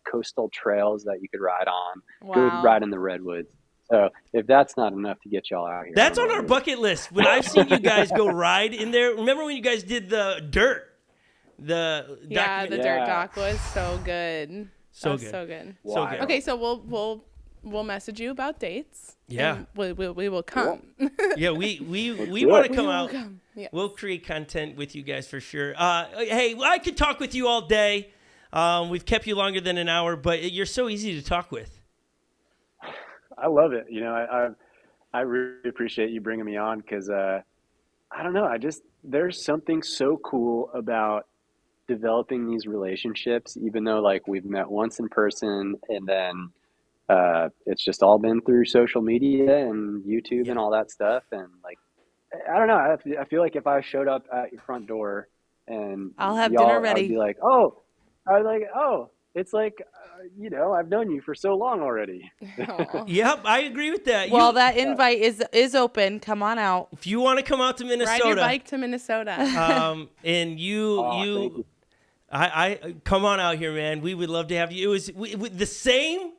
coastal trails that you could ride on. Wow. Go ride in the redwoods. So if that's not enough to get y'all out here, That's on our bucket list. When I've seen you guys go ride in there, remember when you guys did the dirt? The dirt dock was so good. So That was good. so good. So good. Okay, so we'll message you about dates. Yeah. and we will come. Yeah, we want to come will out. come. Yes. We'll create content with you guys for sure. Hey, I could talk with you all day. We've kept you longer than an hour, but you're so easy to talk with. I love it. I really appreciate you bringing me on because I don't know. There's something so cool about developing these relationships, even though like we've met once in person and then it's just all been through social media and YouTube and all that stuff. And like, I don't know. I feel like if I showed up at your front door and I'll have y'all, dinner ready. I'd be like, oh, it's like, I've known you for so long already. Aw. Yep, I agree with that. Well, that invite is open. Come on out. If you want to come out to Minnesota, Ride your bike to Minnesota. and Thank you. I come on out here, man. We would love to have you. It was the same.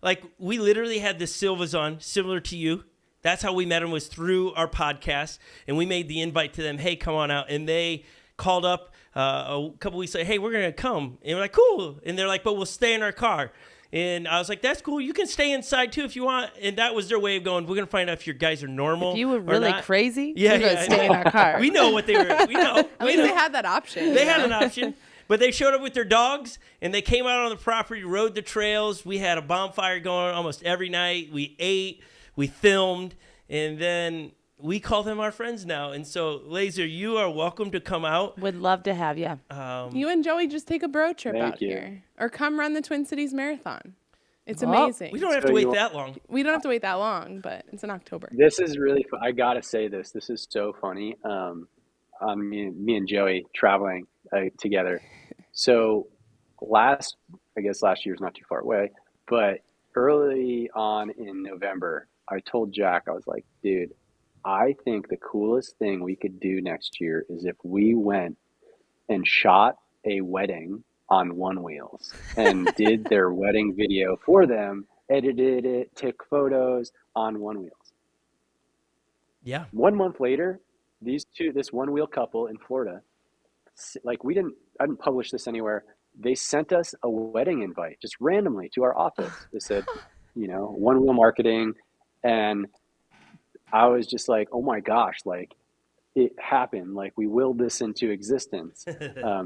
Like we literally had the Silvas on, similar to you. That's how we met them, was through our podcast, and we made the invite to them. Hey, come on out, and they called up a couple weeks later. Hey, we're gonna come, and we're like, cool. And they're like, but we'll stay in our car. And I was like, that's cool. You can stay inside too if you want. And that was their way of going, we're gonna find out if your guys are normal. If you were really crazy, Yeah, you're gonna stay in our car. We know what they were. We know. At least they had that option. They had an option. But they showed up with their dogs, and they came out on the property, rode the trails. We had a bonfire going almost every night. We ate, we filmed, and then we call them our friends now. And so, Lazor, you are welcome to come out. Would love to have you. You and Joey just take a bro trip Thank out you. here. Or come run the Twin Cities Marathon. It's Oh, amazing. We don't have So to wait you- that long. We don't have to wait that long, but it's in October. This is really fun. I gotta say this. This is so funny. Me and Joey traveling together. So last year's not too far away, but early on in November, I told Jack, I was like, dude, I think the coolest thing we could do next year is if we went and shot a wedding on Onewheels and did their wedding video for them, edited it, took photos on Onewheels. Yeah. 1 month later, this one-wheel couple in Florida, like I didn't publish this anywhere. They sent us a wedding invite just randomly to our office. They said, One Wheel Marketing. And I was just like, oh my gosh, like it happened. Like we willed this into existence.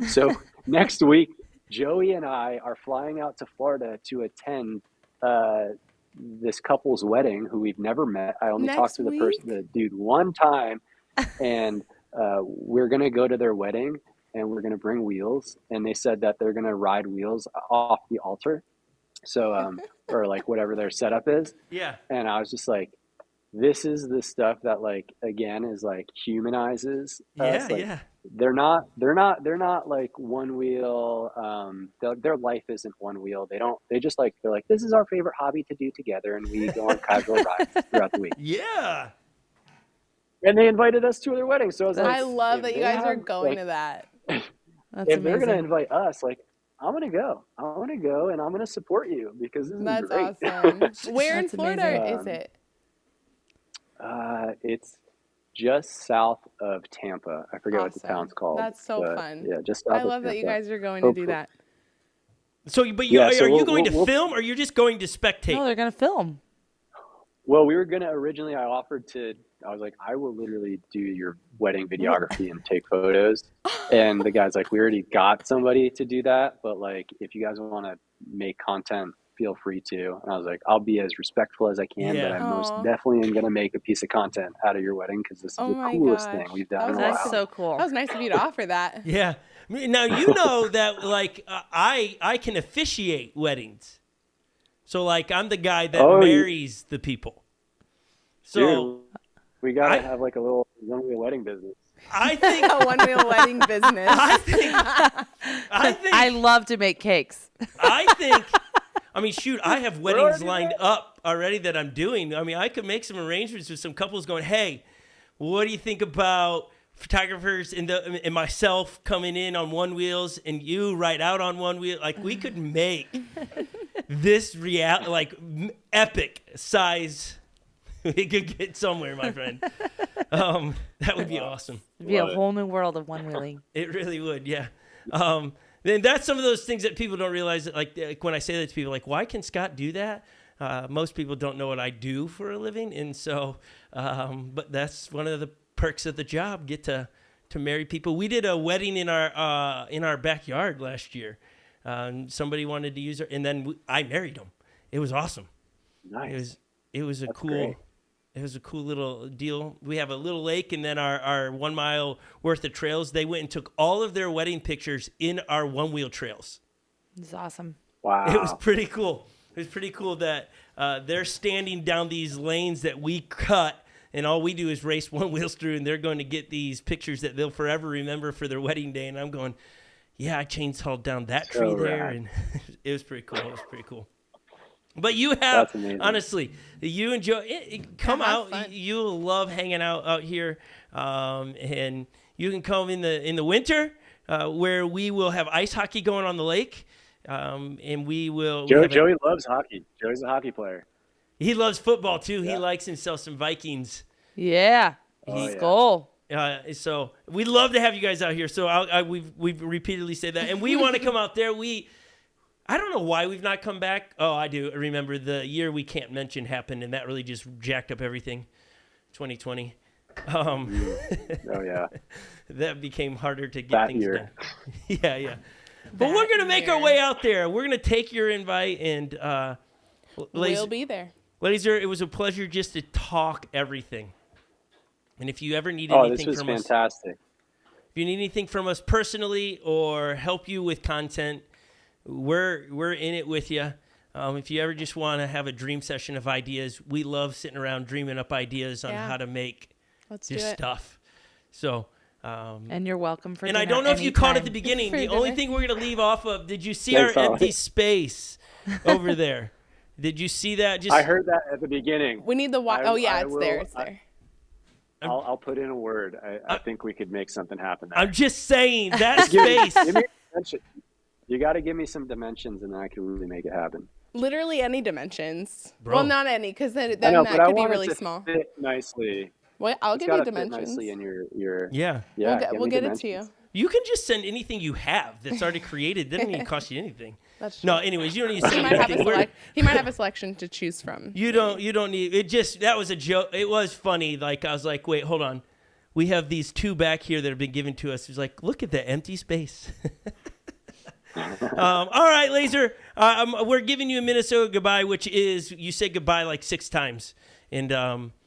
So next week, Joey and I are flying out to Florida to attend this couple's wedding who we've never met. I only talked to the dude one time, and we're going to go to their wedding and we're going to bring wheels. And they said that they're going to ride wheels off the altar. So, or like whatever their setup is. Yeah. And I was just like, this is the stuff that like, again, is like humanizes us. Like, they're not like one wheel. Their life isn't one wheel. They're like, this is our favorite hobby to do together. And we go on casual rides throughout the week. Yeah. And they invited us to their wedding. So I was like, I love that you guys are going to that. That's if they're amazing. going to invite us, like, I'm going to go. I want to go and I'm going to support you because this is great. Awesome. Where in That's Florida amazing. is it? It's just south of Tampa. I forget what the town's called. That's so fun. Yeah, just south I of love that you guys are going to do that. So, but are you going to film, or you're just going to spectate? No, they're going to film. Well, we were going to originally, I was like, I will literally do your wedding videography and take photos. And the guy's like, we already got somebody to do that. But like, if you guys want to make content, feel free to. And I was like, I'll be as respectful as I can, but I most definitely am going to make a piece of content out of your wedding because this is the coolest thing we've done in a while. That's so cool. That was nice of you to offer that. Yeah. Now, you know that like I can officiate weddings. So like I'm the guy that marries the people. So dude, we got to have like a little one-wheel wedding business. I think A one-wheel wedding business. I think I love to make cakes. I mean, shoot, I have weddings lined up already that I'm doing. I mean, I could make some arrangements with some couples going, hey, what do you think about photographers and myself coming in on one wheels and you ride out on one wheel? Like, we could make this epic size. We could get somewhere, my friend. That would be awesome. It'd be a whole new world of one wheeling. It really would, yeah. Then that's some of those things that people don't realize. That, like when I say that to people, like, why can Scott do that? Most people don't know what I do for a living, and so, but that's one of the perks of the job. Get to marry people. We did a wedding in our backyard last year. Somebody wanted to use it, and then I married them. It was awesome. Nice. It was a cool. Great. It was a cool little deal. We have a little lake and then our 1 mile worth of trails. They went and took all of their wedding pictures in our one-wheel trails. It's awesome. Wow. It was pretty cool. It was pretty cool that they're standing down these lanes that we cut, and all we do is race one wheels through, and they're going to get these pictures that they'll forever remember for their wedding day. And I'm going, yeah, I chainsawed down that tree there, and it was pretty cool. It was pretty cool. But you have, honestly, you enjoy come out. Fun. You'll love hanging out here, and you can come in the winter where we will have ice hockey going on the lake, and we will. Joey loves hockey. Joey's a hockey player. He loves football too. Yeah. He likes himself some Vikings. Yeah, he's goal. So we'd love to have you guys out here. So we've repeatedly said that, and we want to come out there. I don't know why we've not come back. Oh, I do. I remember the year we can't mention happened, and that really just jacked up everything. 2020. Oh, yeah. That became harder to get things done. Yeah. But we're going to make our way out there. We're going to take your invite, and we'll be there. LAZOR, it was a pleasure just to talk everything. And if you ever need anything from us. This was fantastic. If you need anything from us personally or help you with content, we're in it with you. If you ever just want to have a dream session of ideas, we love sitting around dreaming up ideas on how to make this stuff. So, and you're welcome for. And I don't know if you caught at the beginning. The only thing we're going to leave off of. Did you see our empty space over there? Did you see that? I heard that at the beginning. We need the it's there. It's there. I'll put in a word. I think we could make something happen there. I'm just saying that space. Give me a dimension. You got to give me some dimensions, and then I can really make it happen. Literally any dimensions. Bro. Well, not any, because then that could be really small. Fit nicely Well, I'll It's give you gotta fit dimensions. nicely in your Yeah. We'll me get it to you. dimensions. You can just send anything you have that's already created. They don't even cost you anything. That's true. No, anyways, you don't need to He send might have a anything. he might have a selection to choose from. You don't need it. Just that was a joke. It was funny. Like I was like, wait, hold on. We have these two back here that have been given to us. It's like, look at the empty space. All right, Laser. We're giving you a Minnesota goodbye, which is you say goodbye like 6 times, and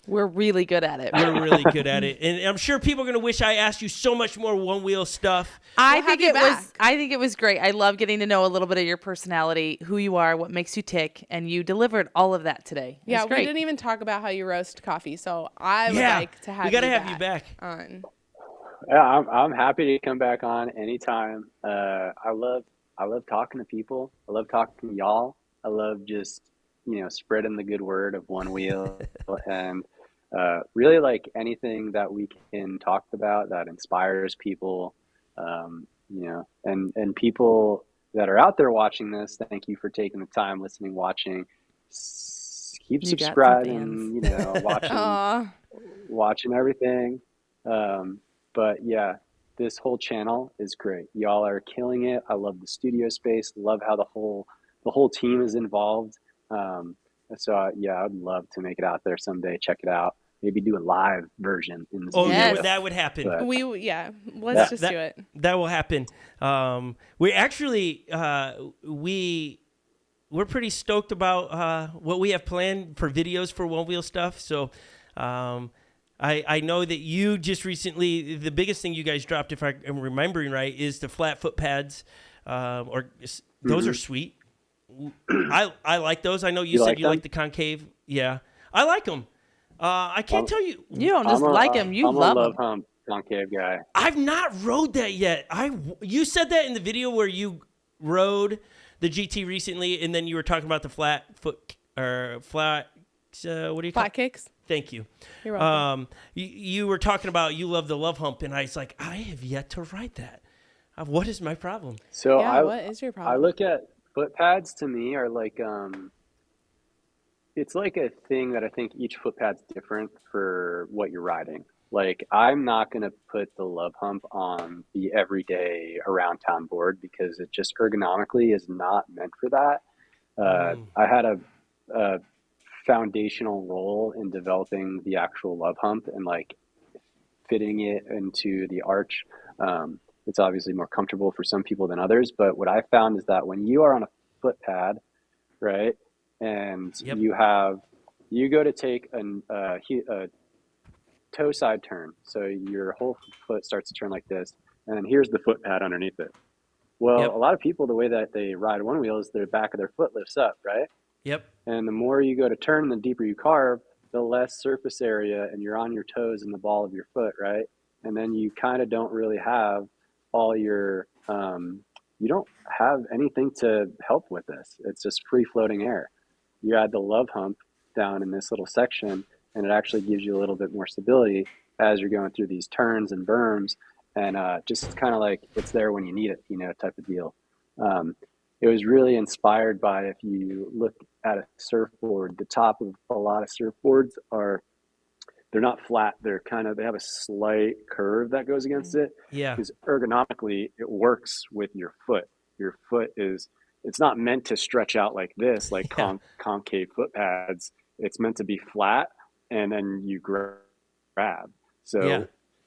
We're really good at it. we're really good at it. And I'm sure people are gonna wish I asked you so much more one wheel stuff. I We'll think have you I think it was great. I love getting to know a little bit of your personality, who you are, what makes you tick, and you delivered all of that today. It Yeah, was great. we didn't even talk about how you roast coffee, so I would Yeah, like to have we gotta you have you back. on. Yeah, I'm happy to come back on anytime. I love talking to people. I love talking to y'all. I love just spreading the good word of One Wheel and really like anything that we can talk about that inspires people. And people that are out there watching this, thank you for taking the time, listening, watching. Keep You got some subscribing. Watching Aw. watching everything. But yeah, this whole channel is great. Y'all are killing it. I love the studio space. Love how the whole team is involved. Yeah, I'd love to make it out there someday. Check it out. Maybe do a live version in the Oh, Yes. that would happen. But- Let's just do it. That will happen. We actually we're pretty stoked about what we have planned for videos for One Wheel stuff. So I know that you just recently, the biggest thing you guys dropped, if I am remembering right, is the flat foot pads. Those are sweet. I like those. I know you said like you them? like the concave. Yeah, I like them. I can't tell you. You don't just like him, you I'm love a love him. hump concave guy. I've not rode that yet. You said that in the video where you rode the GT recently, and then you were talking about the flat foot or flat. What do you call Flat kicks. Thank you. You're welcome. You were talking about you love the love hump, and I was like, I have yet to ride that. What is my problem? So Yeah, what is your problem? I look at foot pads to me are like it's like a thing that I think each foot pad's different for what you're riding. Like I'm not gonna put the love hump on the everyday around town board because it just ergonomically is not meant for that. I had a foundational role in developing the actual love hump and like fitting it into the arch. It's obviously more comfortable for some people than others, but what I found is that when you are on a foot pad, right, and Yep. you go to take a toe side turn, so your whole foot starts to turn like this, and then here's the foot pad underneath it. Well, Yep. a lot of people, the way that they ride one wheel is the back of their foot lifts up, right? Yep. And the more you go to turn, the deeper you carve, the less surface area, and you're on your toes and the ball of your foot, right? And then you kind of don't really have all your, you don't have anything to help with this. It's just free floating air. You add the love hump down in this little section, and it actually gives you a little bit more stability as you're going through these turns and berms, and just kind of like it's there when you need it, type of deal. It was really inspired by, if you look at a surfboard, the top of a lot of surfboards they're not flat. They have a slight curve that goes against it. Yeah. Because ergonomically, it works with your foot. Your foot it's not meant to stretch out like this, like Yeah. concave foot pads. It's meant to be flat, and then you grab. So Yeah.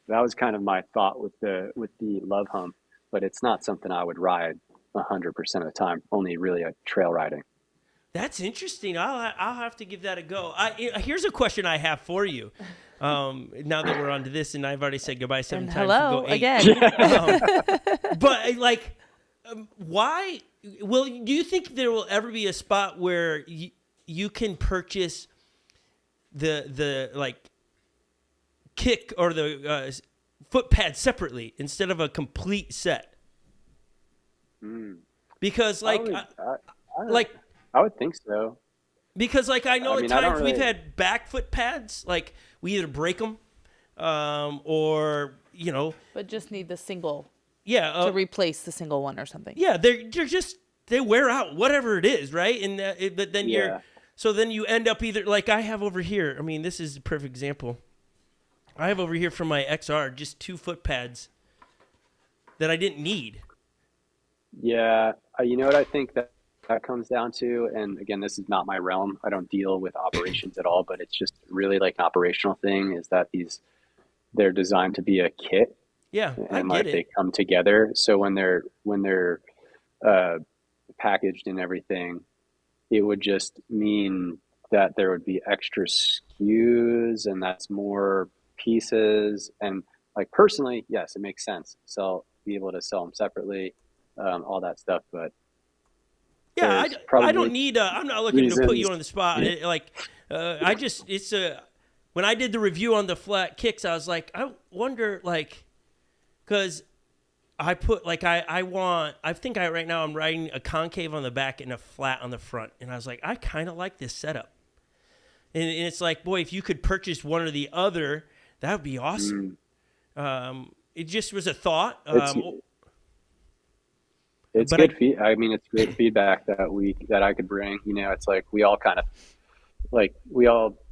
that was kind of my thought with the love hump, but it's not something I would ride 100% of the time. Only really a trail riding. That's interesting. I'll have to give that a go. Here's a question I have for you. Now that we're on to this, and I've already said goodbye 7 And times. hello we'll go 8. again. But like, why? Do you think there will ever be a spot where you can purchase the like kick or the foot pad separately instead of a complete set? Because like, I would think so. Because like I know I at mean, I don't times we've really- had back foot pads, like we either break them, or But just need the single yeah, to replace the single one or something. yeah, they wear out, whatever it is, right? And but then Yeah. then you end up either like I have over here. I mean, this is a perfect example. I have over here from my XR just 2 foot pads that I didn't need. Yeah, you know what I think that comes down to, and again, this is not my realm. I don't deal with operations at all, but it's just really like an operational thing. Is that they're designed to be a kit, Yeah, I and get like it. they come together. So when they're packaged and everything, it would just mean that there would be extra SKUs, and that's more pieces. And like personally, yes, it makes sense. Be able to sell them separately, all that stuff. But Yeah, there's I probably don't need. I'm not looking to put you reasons. on the spot. When I did the review on the flat kicks, I was like, I wonder, like, because I put like I think right now I'm riding a concave on the back and a flat on the front, and I was like, I kind of like this setup, and it's like, boy, if you could purchase one or the other, that would be awesome. It just was a thought. It's but good. I mean, it's great feedback that I could bring. You know, it's like we all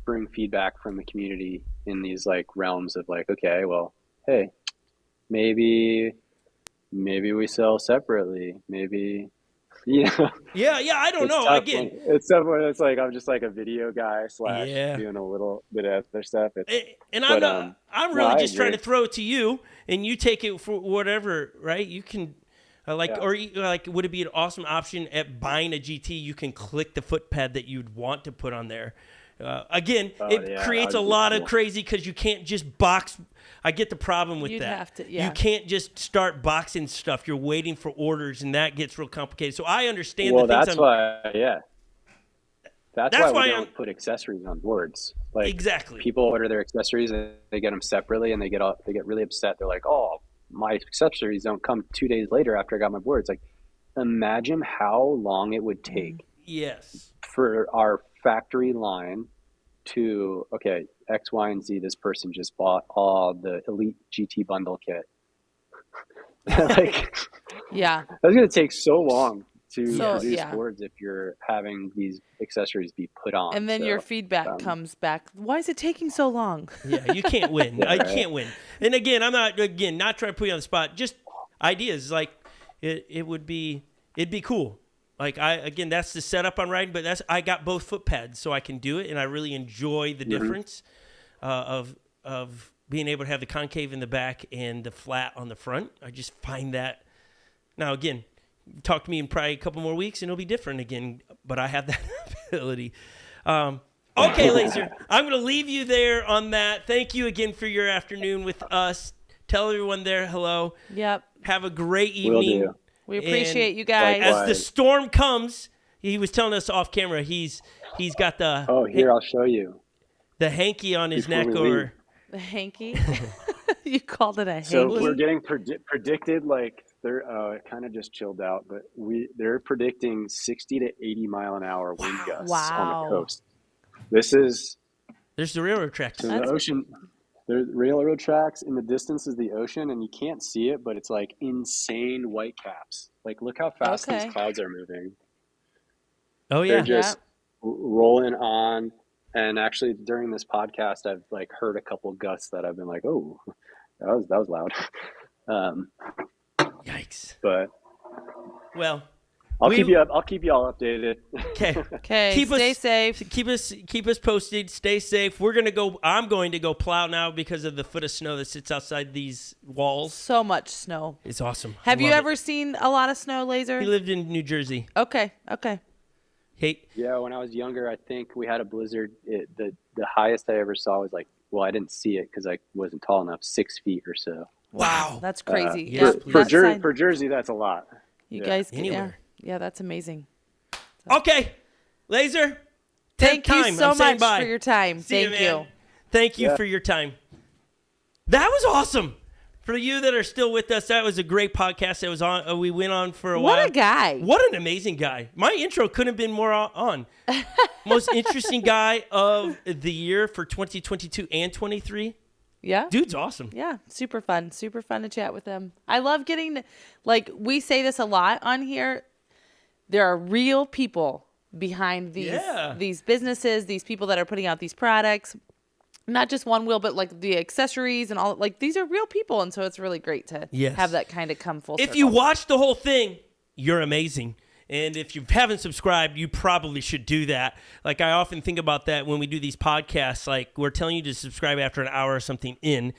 bring feedback from the community in these like realms of like, okay, well, hey, maybe we sell separately. Maybe, you know. Yeah, I don't know. Tough. Again, It's tough when it's like I'm just like a video guy / Yeah. doing a little bit of other stuff. I'm really I just trying to agree. throw it to you, and you take it for whatever, right? You can, would it be an awesome option at buying a GT? You can click the foot pad that you'd want to put on there. It creates a lot of crazy because you can't just box. I get the problem with You'd that. have to, yeah. You can't just start boxing stuff. You're waiting for orders, and that gets real complicated. So I understand Well, the things that's why, yeah. That's That's why why we I'm- don't put accessories on boards. Like Exactly. people order their accessories and they get them separately, and they get really upset. They're like, "Oh, my accessories don't come 2 days later after I got my board." It's like, imagine how long it would take Yes. for our factory line to, okay, X, Y, and Z. This person just bought all the Elite GT bundle kit. Like, Yeah. that's going to take so long to So, produce yeah. boards if you're having these accessories be put on. And then So, your feedback comes back. Why is it taking so long? Yeah, you can't win. Yeah, I right. can't win. And again, I'm not trying to put you on the spot. Just ideas. Like it'd be cool. Like that's the setup I'm riding, but I got both foot pads, so I can do it, and I really enjoy the difference of being able to have the concave in the back and the flat on the front. I just find that now again. Talk to me in probably a couple more weeks and it'll be different again, but I have that ability. Okay, LAZOR, I'm going to leave you there on that. Thank you again for your afternoon with us. Tell everyone there hello. Yep. Have a great Will evening. do. We appreciate you guys. Likewise. As the storm comes, he was telling us off camera, he's got the Oh, here, I'll show you. the hanky on his Before neck, we or leave. The hanky. You called it a hanky. So we're getting predicted, like they're it kind of just chilled out, but they're predicting 60 to 80 mile an hour wind gusts on Wow. the coast. This is there's the railroad tracks. to the ocean. There's railroad tracks in the distance is the ocean, and you can't see it, but it's like insane white caps. Like look how fast Okay. these clouds are moving. Oh They're yeah. just rolling on. And actually, during this podcast, I've like heard a couple gusts that I've been like, "Oh, that was loud." Yikes. But Well, I'll keep you all updated. okay. Okay, stay safe. Keep us posted. Stay safe. I'm going to go plow now because of the foot of snow that sits outside these walls. So much snow. It's awesome. Have you Love ever seen a lot of snow, it. He LAZOR? lived in New Jersey. Okay. Hey, Yeah, when I was younger, I think we had a blizzard. The highest I ever saw was like, well, I didn't see it because I wasn't tall enough, 6 feet or so. wow. That's crazy. yes, yeah, please. For Jersey, that's a lot. you yeah. guys, Anywhere. yeah, that's amazing. Okay, LAZOR. Thank you time. so I'm saying much bye. for your time. See Thank man. you. Thank you Yeah. for your time. That was awesome. For you that are still with us, that was a great podcast. That was on. We went on for a while. What a guy. What an amazing guy. My intro couldn't have been more on. Most interesting guy of the year for 2022 and 23. Yeah. Dude's awesome. Yeah, super fun to chat with them. I love getting, like, we say this a lot on here. There are real people behind these businesses, these people that are putting out these products. not just one wheel, but like the accessories and all. Like these are real people, and so it's really great to have that kind of come full circle. If you watch the whole thing, you're amazing. And if you haven't subscribed, you probably should do that. Like I often think about that when we do these podcasts. Like we're telling you to subscribe after an hour or something in.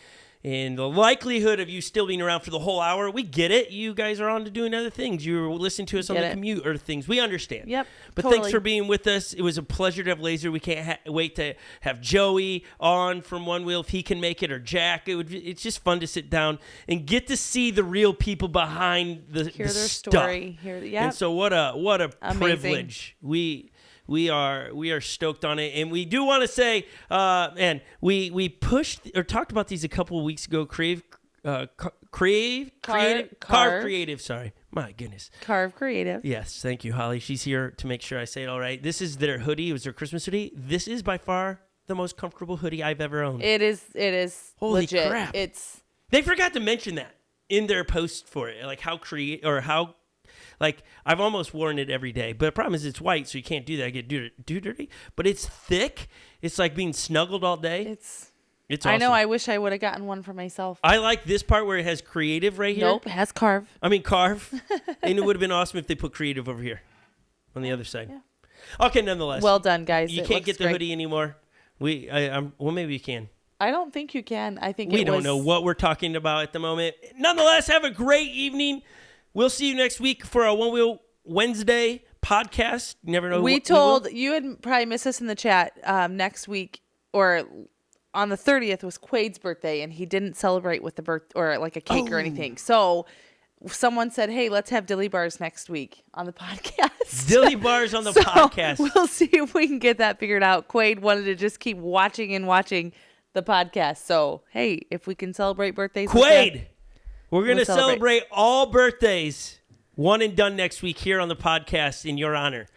And the likelihood of you still being around for the whole hour, we get it. You guys are on to doing other things. You're listening to us on the commute or things. We understand. Yep. But thanks for being with us. It was a pleasure to have Laser. We can't wait to have Joey on from Onewheel if he can make it, or Jack. It's just fun to sit down and get to see the real people behind the Hear their stuff. story. And so what a privilege. We are stoked on it, and we do want to say, and we pushed or talked about these a couple of weeks ago. Carve Creative. Sorry, my goodness. Carve Creative. Yes, thank you, Holly. She's here to make sure I say it all right. This is their hoodie. It was their Christmas hoodie. This is by far the most comfortable hoodie I've ever owned. It is. Holy legit. crap! It's. They forgot to mention that in their post for it, like how. Like, I've almost worn it every day, but the problem is it's white, so you can't do that. I get dirty. But it's thick. It's like being snuggled all day. It's awesome. I know. I wish I would have gotten one for myself. I like this part where it has creative right here. Nope, it has carve. Carve. And it would have been awesome if they put creative over here on the other side. Yeah. Okay, nonetheless. Well done, guys. You can't get the hoodie anymore. Well, maybe you can. I don't think you can. I think we don't know what we're talking about at the moment. Nonetheless, have a great evening. We'll see you next week for our Onewheel Wednesday podcast. You never know. You had probably missed us in the chat next week, or on the 30th was Quade's birthday, and he didn't celebrate with the birth or like a cake or anything. So someone said, "Hey, let's have dilly bars next week on the podcast." Dilly bars on the podcast. We'll see if we can get that figured out. Quade wanted to just keep watching the podcast. So hey, if we can celebrate birthdays, Quade. We're going to celebrate all birthdays, one and done next week here on the podcast in your honor.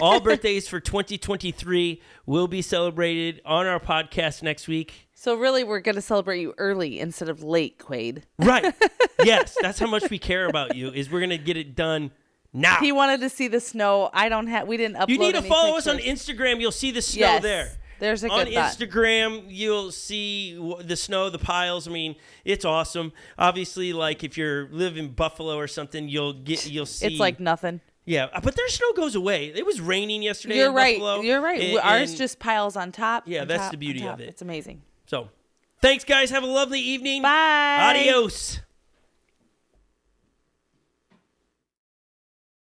All birthdays for 2023 will be celebrated on our podcast next week. So really, we're going to celebrate you early instead of late, Quade. Right. Yes, that's how much we care about you, is we're going to get it done now. He wanted to see the snow. We didn't upload. You need to follow us on pictures. Instagram. You'll see the snow there. There's a good on Instagram, you'll see the snow, the piles. I mean, it's awesome. Obviously, like if you live in Buffalo or something, you'll see. It's like nothing. Yeah, but their snow goes away. It was raining yesterday. You're in right. Buffalo, You're right. Ours just piles on top. Yeah, that's the beauty of it. It's amazing. So, thanks, guys. Have a lovely evening. Bye. Adios.